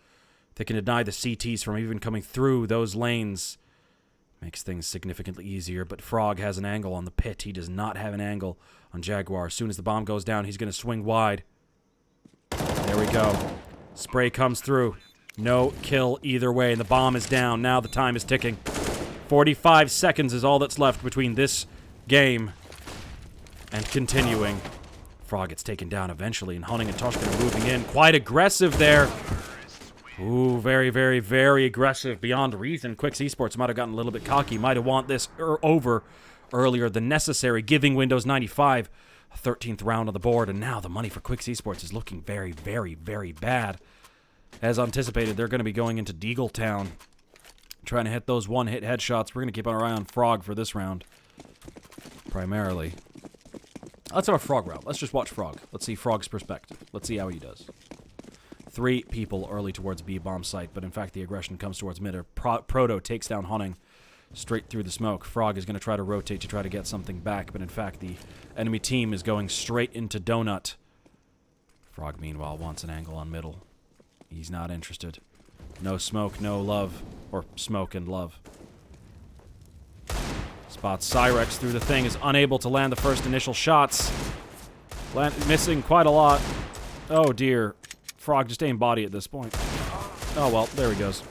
They can deny the CTs from even coming through those lanes. Makes things significantly easier, but Frog has an angle on the pit. He does not have an angle on Jaguar. As soon as the bomb goes down, he's going to swing wide. There we go. Spray comes through. No kill either way, and the bomb is down. Now the time is ticking. 45 seconds is all that's left between this game and continuing. Frog gets taken down eventually, and Hunting and Toshkin are moving in. Quite aggressive there. Ooh, very, very, very aggressive. Beyond reason. Quixz Esports might have gotten a little bit cocky. Might have want this over earlier than necessary, giving Windows 95 a 13th round on the board. And now the money for Quixz Esports is looking very, very, very bad. As anticipated, they're going to be going into Deagle Town, trying to hit those one-hit headshots. We're going to keep our eye on Frog for this round, primarily. Let's have a Frog round. Let's just watch Frog. Let's see Frog's perspective. Let's see how he does. 3 people early towards B bomb site, but in fact the aggression comes towards mid. Proto takes down Hunting straight through the smoke. Frog is going to try to rotate to try to get something back, but in fact the enemy team is going straight into Donut. Frog, meanwhile, wants an angle on middle. He's not interested. No smoke, no love. Or smoke and love. Spots Cyrex through the thing, is unable to land the first initial shots. Missing quite a lot. Oh dear. Frog just aimed body at this point. Oh well, there he goes.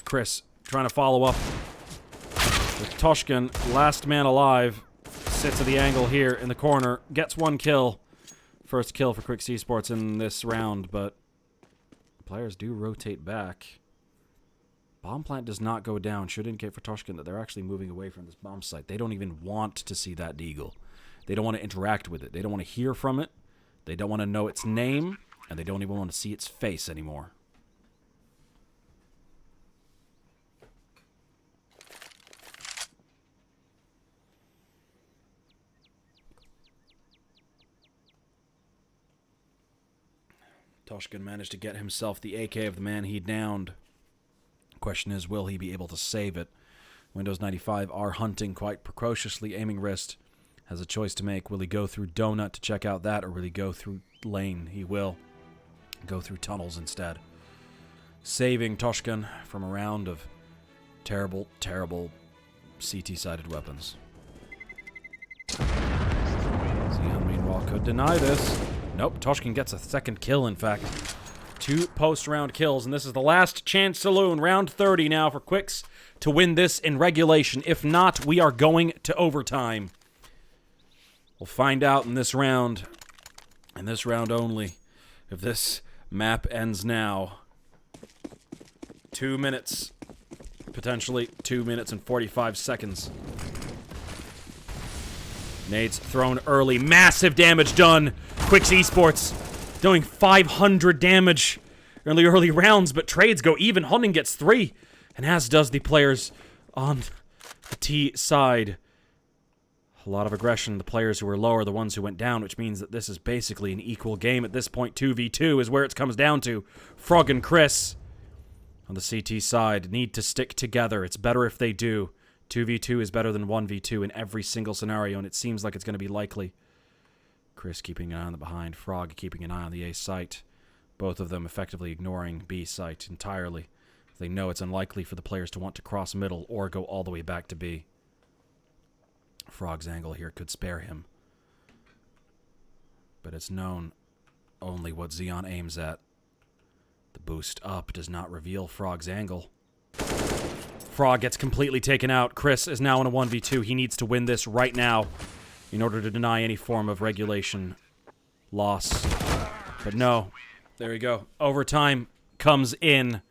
Chris trying to follow up with Toshkin, last man alive. Sits at the angle here in the corner. Gets 1 kill. First kill for Quixz Esports in this round, but players do rotate back. Bomb plant does not go down. Should indicate for Toshkin that they're actually moving away from this bomb site. They don't even want to see that deagle. They don't want to interact with it. They don't want to hear from it. They don't want to know its name. And they don't even want to see its face anymore. Toshkin managed to get himself the AK of the man he downed. Question is, will he be able to save it? Windows 95 are hunting quite precociously. Aiming wrist has a choice to make. Will he go through Donut to check out that, or will he go through Lane? He will go through tunnels instead. Saving Toshkin from a round of terrible, terrible CT-sided weapons. Xian, meanwhile, could deny this. Nope, Toshkin gets a second kill, in fact. 2 post-round kills, and this is the last chance saloon. Round 30 now for Quixz to win this in regulation. If not, we are going to overtime. We'll find out in this round, and this round only, if this map ends now. 2 minutes. Potentially 2 minutes and 45 seconds. Nades thrown early. Massive damage done. Quixz Esports doing 500 damage in the early rounds, but trades go even. Hunting gets 3, and as does the players on the T side. A lot of aggression. The players who were low are the ones who went down, which means that this is basically an equal game at this point. 2v2 is where it comes down to. Frog and Chris on the CT side need to stick together. It's better if they do. 2v2 is better than 1v2 in every single scenario, and it seems like it's going to be likely. Chris keeping an eye on the behind, Frog keeping an eye on the A site. Both of them effectively ignoring B site entirely. They know it's unlikely for the players to want to cross middle or go all the way back to B. Frog's angle here could spare him. But it's known only what Xian aims at. The boost up does not reveal Frog's angle. Frog gets completely taken out. Chris is now in a 1v2. He needs to win this right now in order to deny any form of regulation loss. But no. There we go. Overtime comes in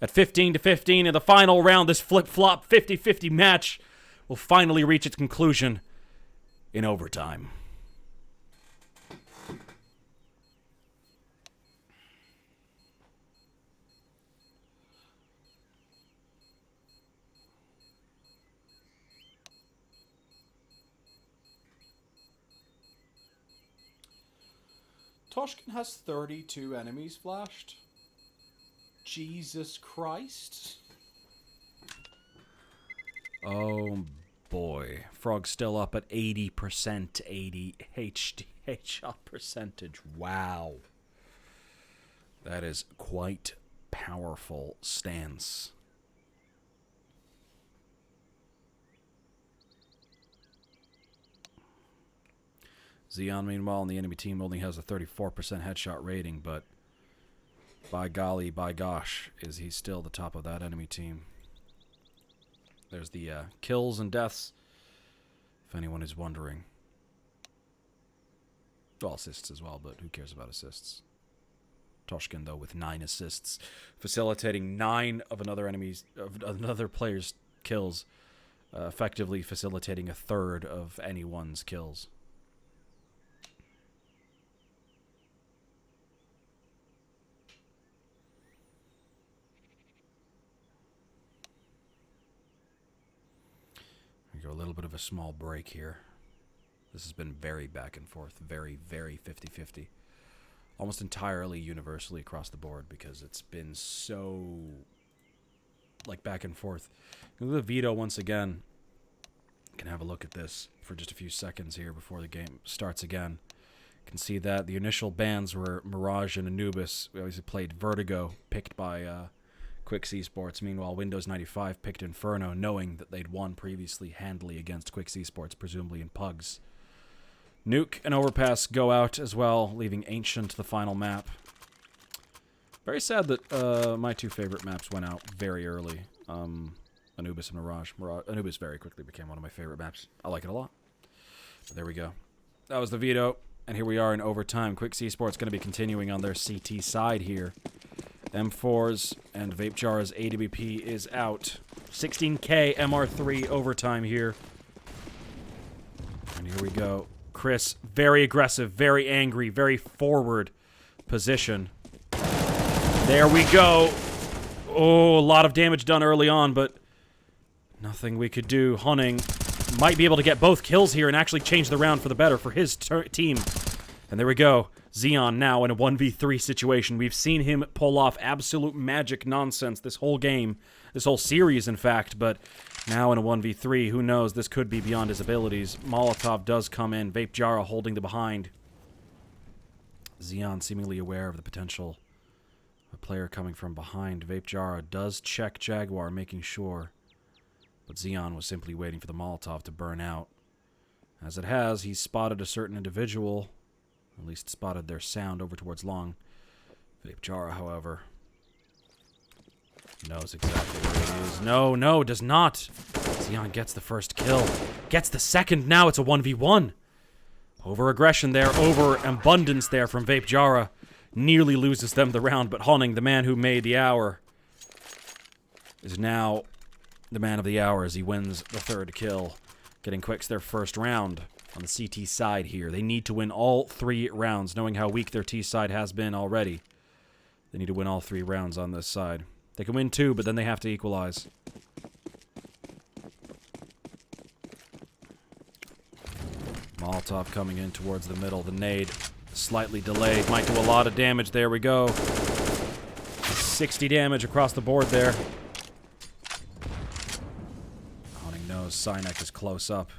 at 15-15 in the final round. This flip-flop 50-50 match will finally reach its conclusion in overtime. Toshkin has 32 enemies flashed. Jesus Christ. Oh boy. Frog's still up at 80%, 80 headshot percentage. Wow. That is quite powerful stance. Xian, meanwhile, on the enemy team only has a 34% headshot rating, but by golly, by gosh, is he still the top of that enemy team. There's the kills and deaths, if anyone is wondering. Well, assists as well, but who cares about assists? Toshkin, though, with 9 assists, facilitating 9 of another player's kills, effectively facilitating a third of anyone's kills. We go a little bit of a small break here. This has been very back and forth, very, very 50-50. Almost entirely universally across the board because it's been so, like, back and forth. Look at the veto once again. You can have a look at this for just a few seconds here before the game starts again. You can see that the initial bans were Mirage and Anubis. We obviously played Vertigo, picked by Quixz Esports. Meanwhile, Windows 95 picked Inferno, knowing that they'd won previously handily against Quixz Esports, presumably in Pugs. Nuke and Overpass go out as well, leaving Ancient the final map. Very sad that my 2 favorite maps went out very early. Anubis and Mirage. Anubis very quickly became one of my favorite maps. I like it a lot. But there we go. That was the veto, and here we are in overtime. Quixz Esports going to be continuing on their CT side here. M4s and Vape Jar's AWP is out. 16k MR3 overtime here. And here we go. Chris, very aggressive, very angry, very forward position. There we go. Oh, a lot of damage done early on, but nothing we could do. Hunting might be able to get both kills here and actually change the round for the better for his team. And there we go. Xeon now in a 1v3 situation. We've seen him pull off absolute magic nonsense this whole game, this whole series, in fact, but now in a 1v3, who knows, this could be beyond his abilities. Molotov does come in, Vape Jara holding the behind. Xeon seemingly aware of the potential of a player coming from behind. Vape Jara does check Jaguar, making sure, but Xeon was simply waiting for the Molotov to burn out. As it has, he's spotted a certain individual, at least spotted their sound over towards long. Vape Jara, however, knows exactly where he is. No, does not. Xeon gets the first kill. Gets the second. Now it's a 1v1. Over-aggression there, over-abundance there from Vape Jara. Nearly loses them the round, but Honning, the man who made the hour, is now the man of the hour as he wins the third kill. Getting Quixz their first round on the CT side here. They need to win all 3 rounds, knowing how weak their T side has been already. They need to win all 3 rounds on this side. They can win 2, but then they have to equalize. Molotov coming in towards the middle. The nade slightly delayed. Might do a lot of damage. There we go. 60 damage across the board there. Sinek is close up.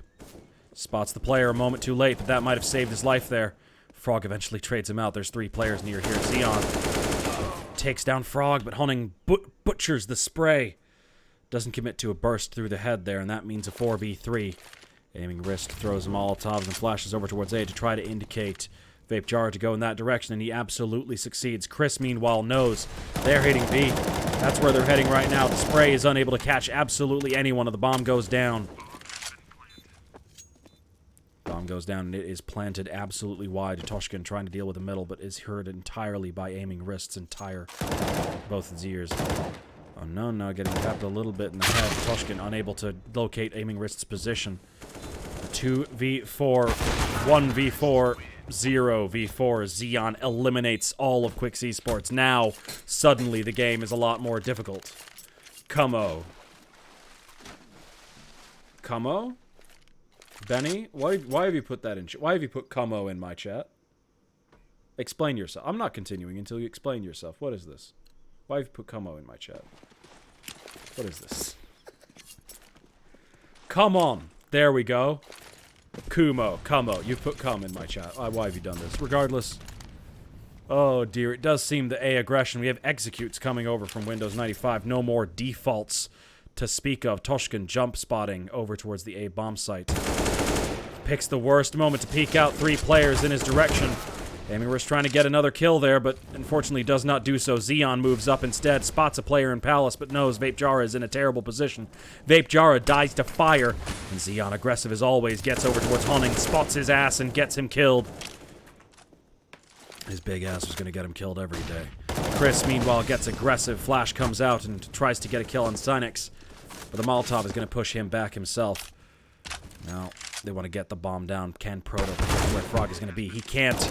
Spots the player a moment too late, but that might have saved his life there. Frog eventually trades him out. There's 3 players near here. Xeon takes down Frog, but Honning butchers the spray. Doesn't commit to a burst through the head there, and that means a 4v3. Aiming Wrist throws Molotovs and flashes over towards A to try to indicate Vape Jara to go in that direction, and he absolutely succeeds. Chris, meanwhile, knows they're hitting B. That's where they're heading right now. The spray is unable to catch absolutely anyone, and the bomb goes down. Bomb goes down, and it is planted absolutely wide. Toshkin trying to deal with the middle, but is heard entirely by Aiming Wrist's entire, both his ears. Oh no, getting tapped a little bit in the head. Toshkin unable to locate Aiming Wrist's position. 2v4, 1v4, 0v4. Xeon eliminates all of Quixz Esports. Now, suddenly, the game is a lot more difficult. Como? Benny? Why have you put that in? Why have you put Como in my chat? Explain yourself. I'm not continuing until you explain yourself. What is this? Why have you put Como in my chat? What is this? Come on. There we go. Kumo. You've put cum in my chat. Why have you done this? Regardless. Oh dear, it does seem the A aggression. We have executes coming over from Windows 95. No more defaults to speak of. Toshkin jump spotting over towards the A bomb site. Picks the worst moment to peek out 3 players in his direction. Aiming Wrist trying to get another kill there, but unfortunately does not do so. Xeon moves up instead, spots a player in Palace, but knows Vape Jara is in a terrible position. Vape Jara dies to fire, and Xeon, aggressive as always, gets over towards Honning, spots his ass, and gets him killed. His big ass was going to get him killed every day. Chris, meanwhile, gets aggressive. Flash comes out and tries to get a kill on Sinex, but the Molotov is going to push him back himself. Now, they want to get the bomb down. Can Proto predict where Frog is going to be? He can't.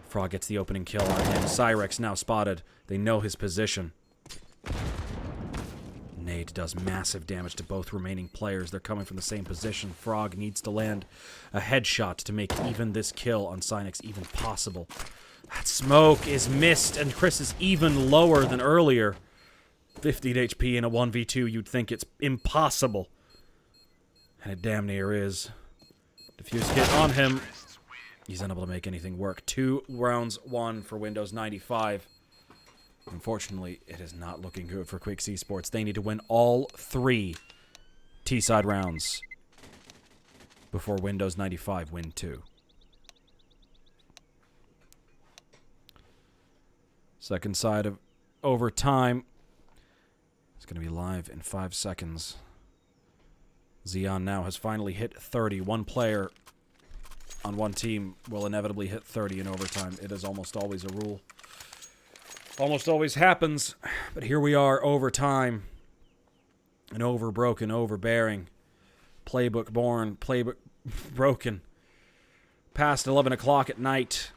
Frog gets the opening kill on him. Cyrex now spotted. They know his position. Nade does massive damage to both remaining players. They're coming from the same position. Frog needs to land a headshot to make even this kill on Sinex even possible. That smoke is missed, and Chris is even lower than earlier. 15 HP in a 1v2, you'd think it's impossible. And it damn near is. Diffuse hit on him. He's unable to make anything work. 2 rounds won for Windows 95. Unfortunately, it is not looking good for Quixz Esports. They need to win all 3 T-side rounds before Windows 95 win 2. Second side of overtime. It's going to be live in 5 seconds. Xeon now has finally hit 30. One player on one team will inevitably hit 30 in overtime. It is almost always a rule. Almost always happens, but here we are, overtime. An overbroken, overbearing. Playbook born, playbook broken. Past 11 o'clock at night.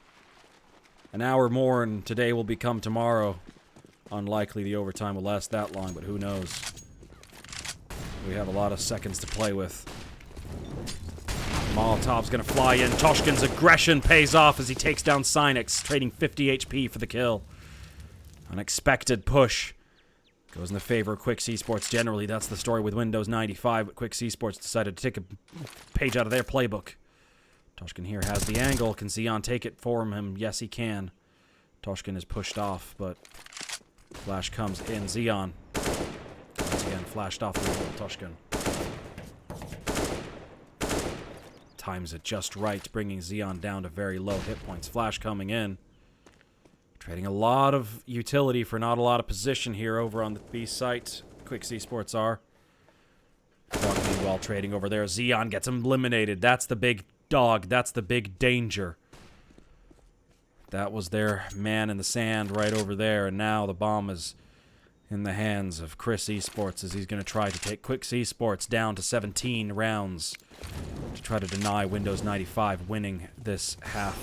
An hour more and today will become tomorrow. Unlikely the overtime will last that long, but who knows. We have a lot of seconds to play with. Molotov's going to fly in. Toshkin's aggression pays off as he takes down Sinex, trading 50 HP for the kill. Unexpected push. Goes in the favor of Quixz Esports generally. That's the story with Windows 95, but Quixz Esports decided to take a page out of their playbook. Toshkin here has the angle. Can Xeon take it for him? Yes, he can. Toshkin is pushed off, but flash comes in. Xeon, once again, flashed off the wall. Toshkin times it just right, bringing Xeon down to very low hit points. Flash coming in. Trading a lot of utility for not a lot of position here over on the B site. Quixz Esports are. Meanwhile, trading over there. Xeon gets eliminated. That's the big dog. That's the big danger. That was their man in the sand right over there, and now the bomb is in the hands of Quixz Esports as he's going to try to take Quixz Esports down to 17 rounds to try to deny Windows 95 winning this half.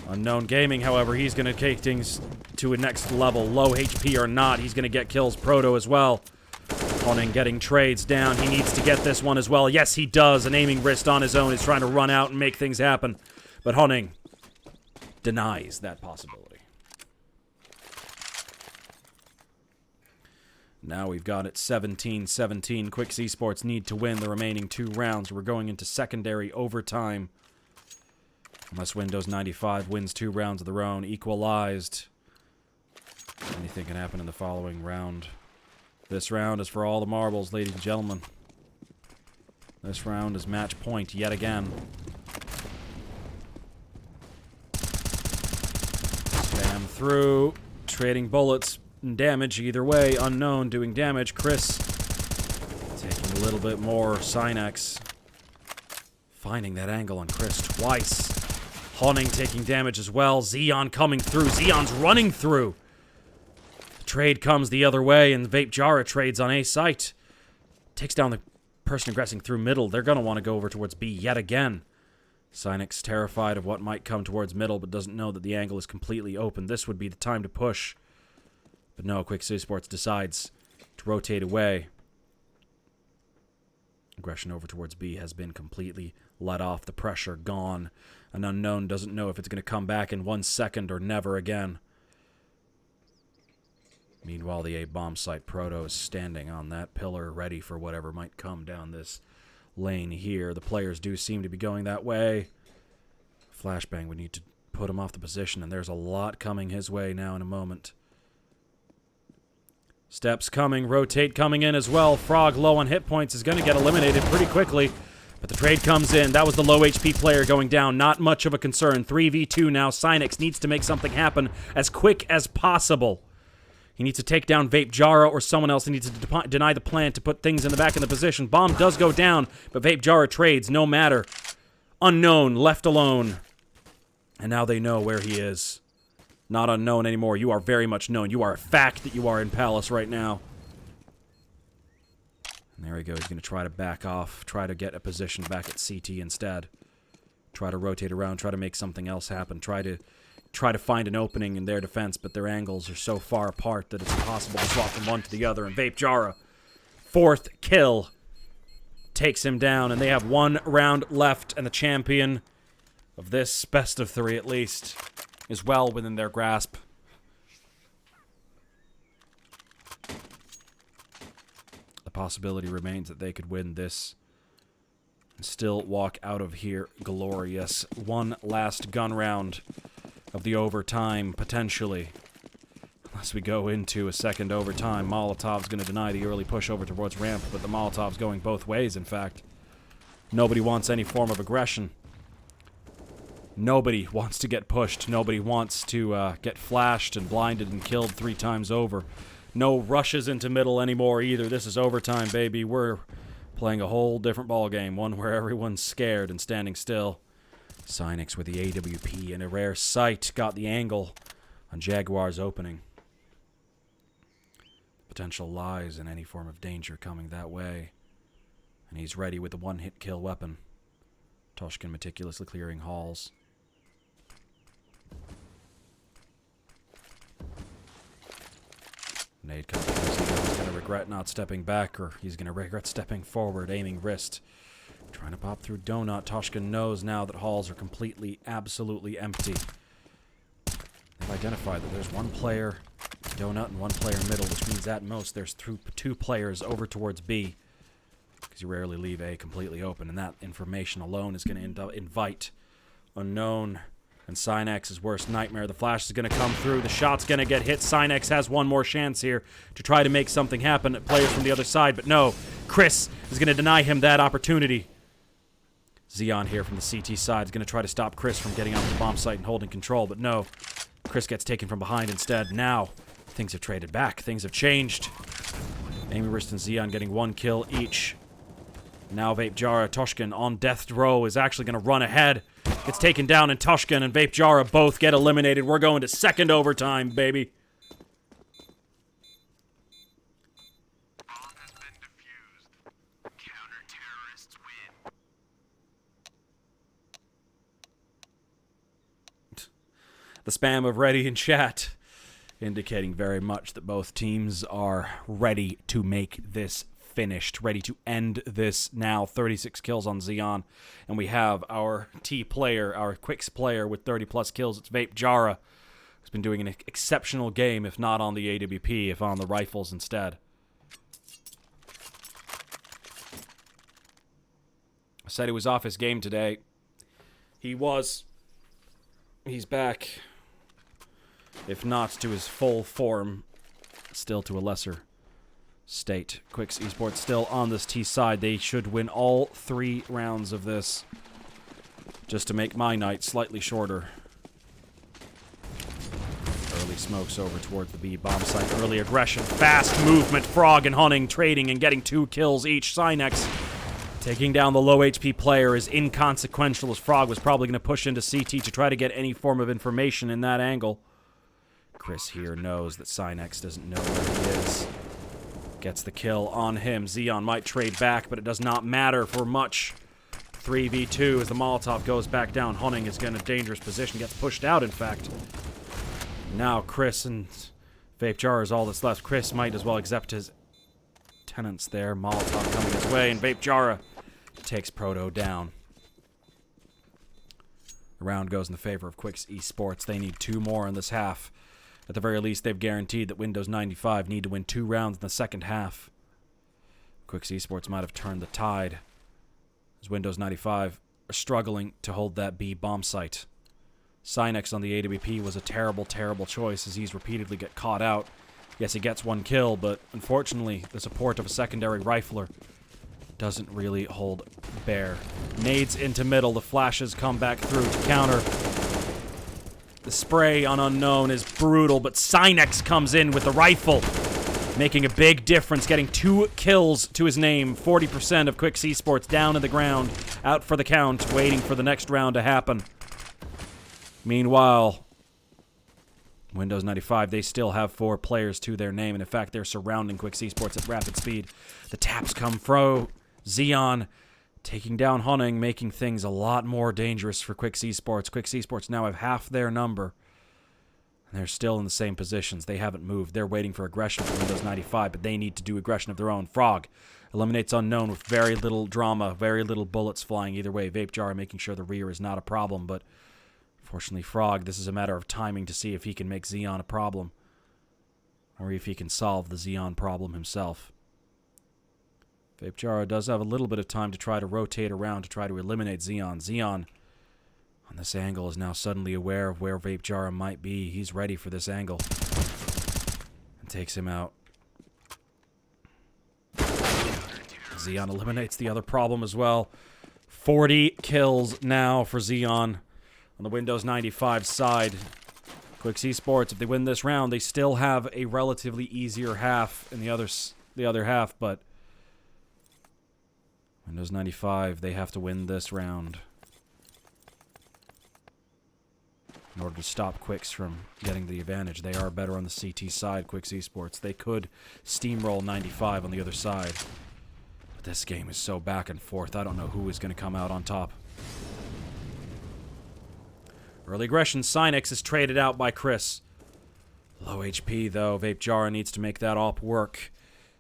Unknown Gaming, however, he's going to take things to a next level. Low HP or not, he's going to get kills. Proto as well. Honing getting trades down. He needs to get this one as well. Yes, he does. An aiming wrist on his own. He's trying to run out and make things happen. But Honing denies that possibility. Now we've got it 17-17. Quixz Esports need to win the remaining 2 rounds. We're going into secondary overtime. Unless Windows 95 wins 2 rounds of their own, equalized. Anything can happen in the following round. This round is for all the marbles, ladies and gentlemen. This round is match point yet again. Spam through, trading bullets and damage either way. Unknown doing damage. Chris taking a little bit more. Sinex finding that angle on Chris twice. Honing taking damage as well. Xeon coming through. Xeon's running through. The trade comes the other way, and Vape Jara trades on A site. Takes down the person aggressing through middle. They're going to want to go over towards B yet again. Sinex terrified of what might come towards middle, but doesn't know that the angle is completely open. This would be the time to push. But no, Quixz Esports decides to rotate away. Aggression over towards B has been completely let off. The pressure gone. An unknown doesn't know if it's going to come back in 1 second or never again. Meanwhile, the A-bomb site Proto is standing on that pillar, ready for whatever might come down this lane here. The players do seem to be going that way. Flashbang would need to put him off the position, and there's a lot coming his way now in a moment. Steps coming, rotate coming in as well. Frog low on hit points is going to get eliminated pretty quickly. But the trade comes in. That was the low HP player going down. Not much of a concern. 3v2 now. Sinex needs to make something happen as quick as possible. He needs to take down Vape Jara or someone else. He needs to deny the plan to put things in the back of the position. Bomb does go down, but Vape Jara trades. No matter. Unknown, left alone. And now they know where he is. Not unknown anymore. You are very much known. You are a fact that you are in Palace right now. And there we go. He's going to try to back off. Try to get a position back at CT instead. Try to rotate around. Try to make something else happen. Try to find an opening in their defense, but their angles are so far apart that it's impossible to swap from one to the other. And Vape Jara, 4th kill, takes him down. And they have 1 round left, and the champion of this best of 3 at least is well within their grasp. The possibility remains that they could win this and still walk out of here glorious. 1 last gun round of the overtime, potentially. Unless we go into a second overtime. Molotov's going to deny the early push over towards ramp, but the Molotov's going both ways, in fact. Nobody wants any form of aggression. Nobody wants to get pushed. Nobody wants to get flashed and blinded and killed 3 times over. No rushes into middle anymore either. This is overtime, baby. We're playing a whole different ballgame. One where everyone's scared and standing still. Sinex with the AWP and a rare sight. Got the angle on Jaguar's opening. Potential lies in any form of danger coming that way. And he's ready with the 1-hit kill weapon. Toshkin meticulously clearing halls. Nade comes in. He's going to regret not stepping back, or he's going to regret stepping forward. Aiming wrist Trying to pop through Donut. Toshka knows now that halls are completely, absolutely empty. They've identified that there's one player Donut and one player middle, which means at most there's two players over towards B. Because you rarely leave A completely open, and that information alone is going to invite Unknown and Synex's worst nightmare. The flash is going to come through. The shot's going to get hit. Synex has one more chance here to try to make something happen. Players from the other side, but no. Quixz is going to deny him that opportunity. Xeon here from the CT side is going to try to stop Quixz from getting onto the bomb site and holding control, but no. Quixz gets taken from behind instead. Now, things have traded back. Things have changed. Amy Wrist and Xeon getting one kill each. Now Vape Jara, Toshkin on death row is actually going to run ahead. Gets taken down, and Toshkin and Vape Jara both get eliminated. We're going to second overtime, baby. Bomb has been defused. Counter-terrorists win. The spam of ready in chat indicating very much that both teams are ready to make this finished, ready to end this now. 36 kills on Xeon, and we have our T player, our Quixz player with 30 plus kills. It's Vape Jara, who's been doing an exceptional game, if not on the AWP, if on the rifles instead. I said he was off his game today. He was. He's back. If not to his full form, still to a lesser state. Quixz Esports still on this T side. They should win all 3 rounds of this, just to make my night slightly shorter. Early smokes over towards the B bomb site. Early aggression, fast movement. Frog and Hunting trading and getting 2 kills each. Synex taking down the low HP player is inconsequential, as Frog was probably going to push into CT to try to get any form of information in that angle. Chris here knows that Synex doesn't know where he is. Gets the kill on him. Xeon might trade back, but it does not matter for much. 3v2 as the Molotov goes back down. Hunting is in a dangerous position. Gets pushed out, in fact. Now Chris and Vape Jar is all that's left. Chris might as well accept his tenants there. Molotov coming his way, and Vape Jara takes Proto down. The round goes in the favor of Quixz Esports. They need 2 more in this half. At the very least, they've guaranteed that Windows 95 need to win 2 rounds in the second half. Quixz Esports might have turned the tide, as Windows 95 are struggling to hold that B bomb site. Synex on the AWP was a terrible, terrible choice, as he's repeatedly get caught out. Yes, he gets 1 kill, but unfortunately, the support of a secondary rifler doesn't really hold bear. Nades into middle, the flashes come back through to counter. The spray on Unknown is brutal, but Synex comes in with the rifle, making a big difference, getting 2 kills to his name. 40% of Quixz Esports down to the ground, out for the count, waiting for the next round to happen. Meanwhile, Windows 95, they still have 4 players to their name, and in fact, they're surrounding Quixz Esports at rapid speed. The taps come from Xeon, taking down Hunting, making things a lot more dangerous for Quixz Esports. Quixz Esports now have half their number, and they're still in the same positions. They haven't moved. They're waiting for aggression from Windows 95, but they need to do aggression of their own. Frog eliminates Unknown with very little drama, very little bullets flying either way. Vape Jar making sure the rear is not a problem, but fortunately, Frog, this is a matter of timing to see if he can make Xeon a problem, or if he can solve the Xeon problem himself. Vape Jara does have a little bit of time to try to rotate around to try to eliminate Xeon. Xeon, on this angle, is now suddenly aware of where Vape Jara might be. He's ready for this angle, and takes him out. Xeon eliminates the other problem as well. 40 kills now for Xeon on the Windows 95 side. Quixz Esports, if they win this round, they still have a relatively easier half in the other half, but Windows 95, they have to win this round in order to stop Quixz from getting the advantage. They are better on the CT side, Quixz Esports. They could steamroll 95 on the other side, but this game is so back and forth. I don't know who is going to come out on top. Early aggression, Synex is traded out by Chris. Low HP, though. Vape Jara needs to make that op work.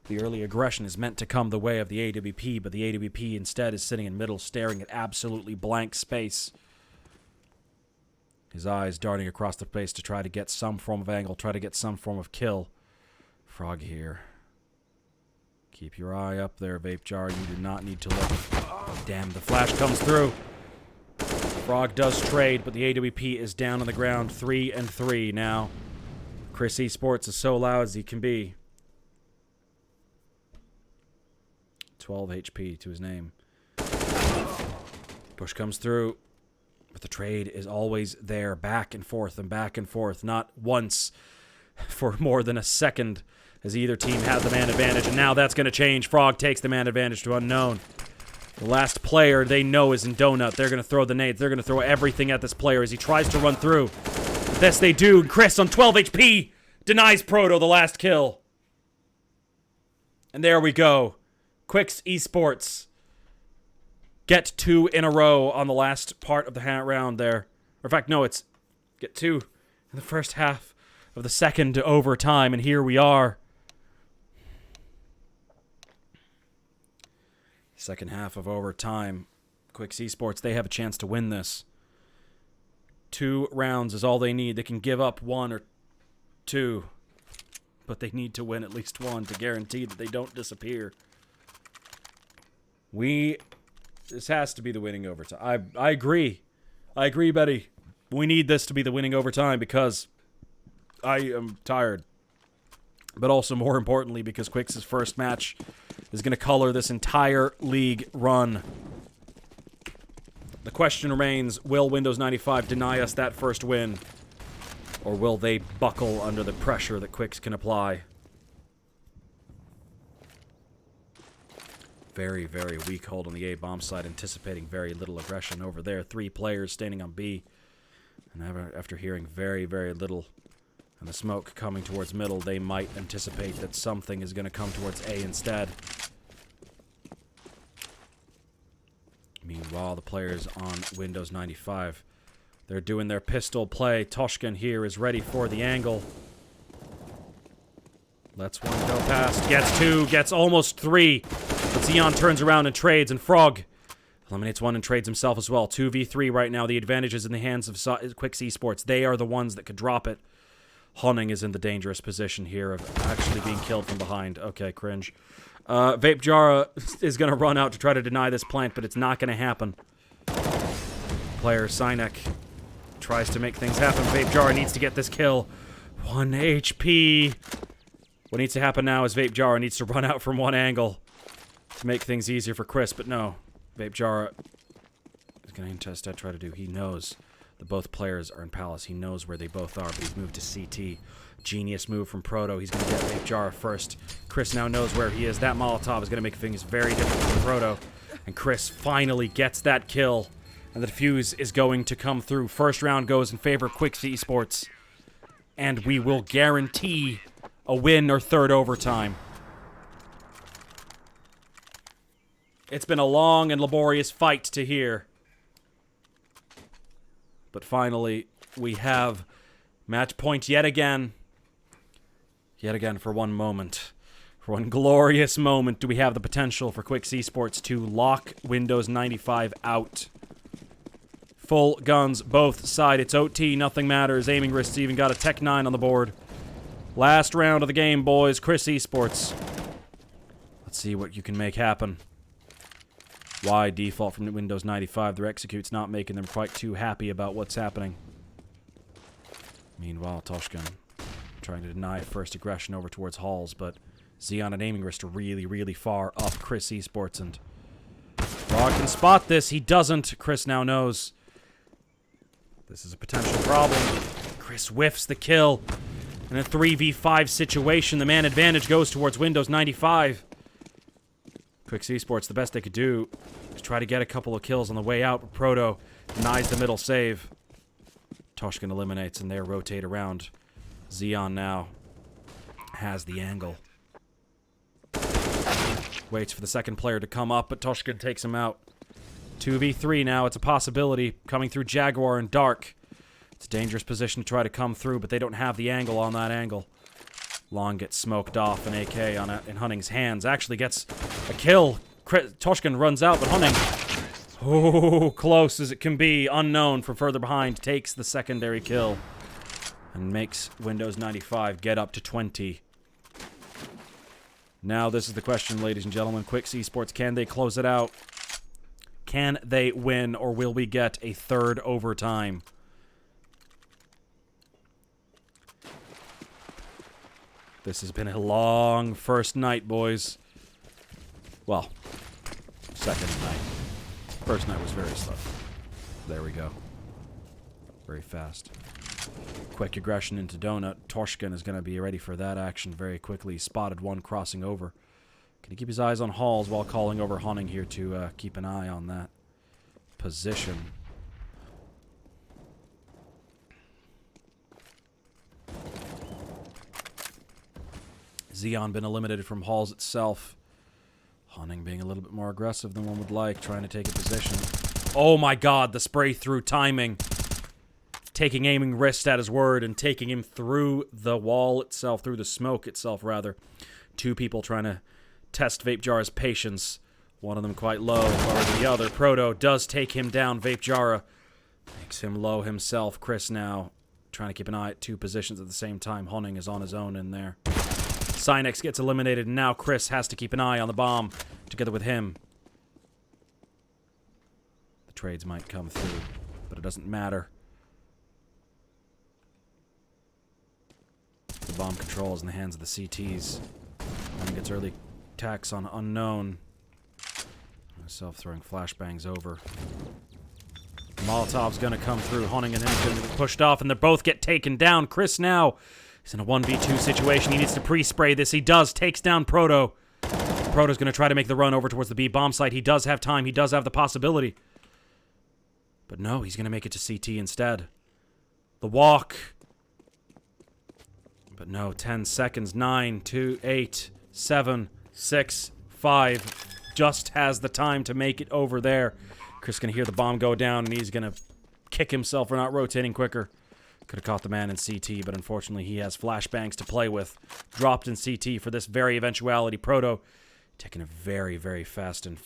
The early aggression is meant to come the way of the AWP, but the AWP instead is sitting in middle, staring at absolutely blank space. His eyes darting across the space to try to get some form of angle, try to get some form of kill. Frog here. Keep your eye up there, Vape Jar. You do not need to look. Damn, the flash comes through. Frog does trade, but the AWP is down on the ground. 3-3 now. Quixz Esports is so loud as he can be. 12 HP to his name. Push comes through, but the trade is always there, back and forth and back and forth. Not once for more than a second as either team had the man advantage, and now that's going to change. Frog takes the man advantage to unknown. The last player they know is in Donut. They're going to throw the nades. They're going to throw everything at this player as he tries to run through. But this they do. Chris on 12 HP denies Proto the last kill. And there we go. Quixz Esports get 2 in a row on the last part of the round there. Or in fact, no, it's get 2 in the first half of the second overtime, and here we are. Second half of overtime. Quixz Esports, they have a chance to win this. 2 rounds is all they need. They can give up 1 or 2, but they need to win at least 1 to guarantee that they don't disappear. This has to be the winning overtime. I agree. I agree, Betty. We need this to be the winning overtime because I am tired. But also, more importantly, because Quix's first match is going to color this entire league run. The question remains, will Windows 95 deny us that first win? Or will they buckle under the pressure that Quixz can apply? Very, very weak hold on the A-bomb side, anticipating very little aggression over there. 3 players standing on B. And after hearing very, very little and the smoke coming towards middle, they might anticipate that something is going to come towards A instead. Meanwhile, the players on Windows 95, they're doing their pistol play. Toshkin here is ready for the angle. Lets 1 go past. Gets 2. Gets almost 3. But Xeon turns around and trades, and Frog eliminates 1 and trades himself as well. 2v3 right now. The advantage is in the hands of Quixz Esports. They are the ones that could drop it. Hunning is in the dangerous position here of actually being killed from behind. Okay, cringe. Vape Jara is going to run out to try to deny this plant, but it's not going to happen. Player Sinek tries to make things happen. Vape Jara needs to get this kill. 1 HP. What needs to happen now is Vape Jara needs to run out from 1 angle to make things easier for Chris, but no. Vape Jara is going to instead try to do. He knows that both players are in Palace. He knows where they both are, but he's moved to CT. Genius move from Proto. He's going to get Vape Jara first. Chris now knows where he is. That Molotov is going to make things very different for Proto. And Chris finally gets that kill. And the defuse is going to come through. First round goes in favor of Quixz Esports. And we will guarantee a win or third overtime. It's been a long and laborious fight to hear. But finally, we have match point yet again. Yet again, for one moment. For one glorious moment, do we have the potential for Quixz Esports to lock Windows 95 out. Full guns, both side. It's OT, nothing matters. Aiming wrists even got a Tech 9 on the board. Last round of the game, boys. Quixz Esports. Let's see what you can make happen. Wide default from Windows 95. Their execute's not making them quite too happy about what's happening. Meanwhile, Toshkin trying to deny first aggression over towards Halls, but Xeon and Aiming Wrist are really, really far up Quixz Esports, and Frog can spot this. He doesn't. Chris now knows. This is a potential problem. Chris whiffs the kill. In a 3v5 situation, the man advantage goes towards Windows 95. Quixz Esports, the best they could do is try to get a couple of kills on the way out, but Proto denies the middle save. Toshkin eliminates, and they rotate around. Xeon now has the angle. Waits for the second player to come up, but Toshkin takes him out. 2v3 now, it's a possibility. Coming through Jaguar and Dark. It's a dangerous position to try to come through, but they don't have the angle on that angle. Long gets smoked off. An AK in Hunning's hands. Actually gets a kill. Toshkin runs out, but Hunning... Oh, close as it can be. Unknown from further behind. Takes the secondary kill. And makes Windows 95 get up to 20. Now this is the question, ladies and gentlemen. Quixz Esports, can they close it out? Can they win, or will we get a third overtime? This has been a long first night, boys. Well, second night. First night was very slow. There we go. Very fast. Quick aggression into Donut. Toshkin is going to be ready for that action very quickly. Spotted one crossing over. Can he keep his eyes on Halls while calling over Hunning here to keep an eye on that position? Xeon been eliminated from Halls itself. Hunning being a little bit more aggressive than one would like, trying to take a position. Oh my god, the spray through timing. Taking aiming wrist at his word and taking him through the wall itself, through the smoke itself, rather. Two people trying to test Vape Jara's patience. One of them quite low, lower than the other. Proto does take him down. Vape Jara makes him low himself. Quixz now trying to keep an eye at two positions at the same time. Hunning is on his own in there. Cynex gets eliminated, and now Quixz has to keep an eye on the bomb together with him. The trades might come through, but it doesn't matter. The bomb control is in the hands of the CTs. Hunting gets early attacks on Unknown. Myself throwing flashbangs over. Molotov's gonna come through. Hunting and him gonna be pushed off, and they both get taken down. Quixz now is in a 1v2 situation. He needs to pre-spray this. He does. Takes down Proto. Proto's gonna try to make the run over towards the B bomb site. He does have time. He does have the possibility. But no, he's gonna make it to CT instead. The walk. But no, 10 seconds. 9, 2, 8, 7, 6, 5. Just has the time to make it over there. Quixz gonna hear the bomb go down, and he's gonna kick himself for not rotating quicker. Could have caught the man in CT, but unfortunately he has flashbangs to play with. Dropped in CT for this very eventuality. Proto taking a very, very fast and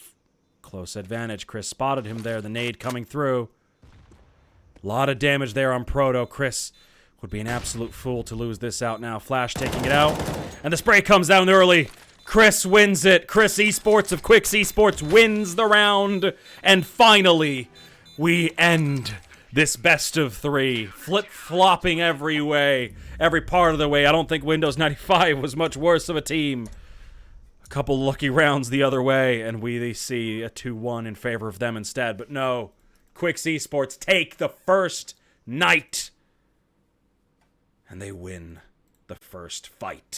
close advantage. Quixz spotted him there. The nade coming through. A lot of damage there on Proto. Quixz would be an absolute fool to lose this out now. Flash taking it out. And the spray comes down early. Quixz wins it. Quixz Esports of Quixz Esports wins the round. And finally, we end this best of 3. Flip-flopping every way. Every part of the way. I don't think Windows 95 was much worse of a team. A couple lucky rounds the other way, and we see a 2-1 in favor of them instead. But no, Quixz Esports take the first night. And they win the first fight.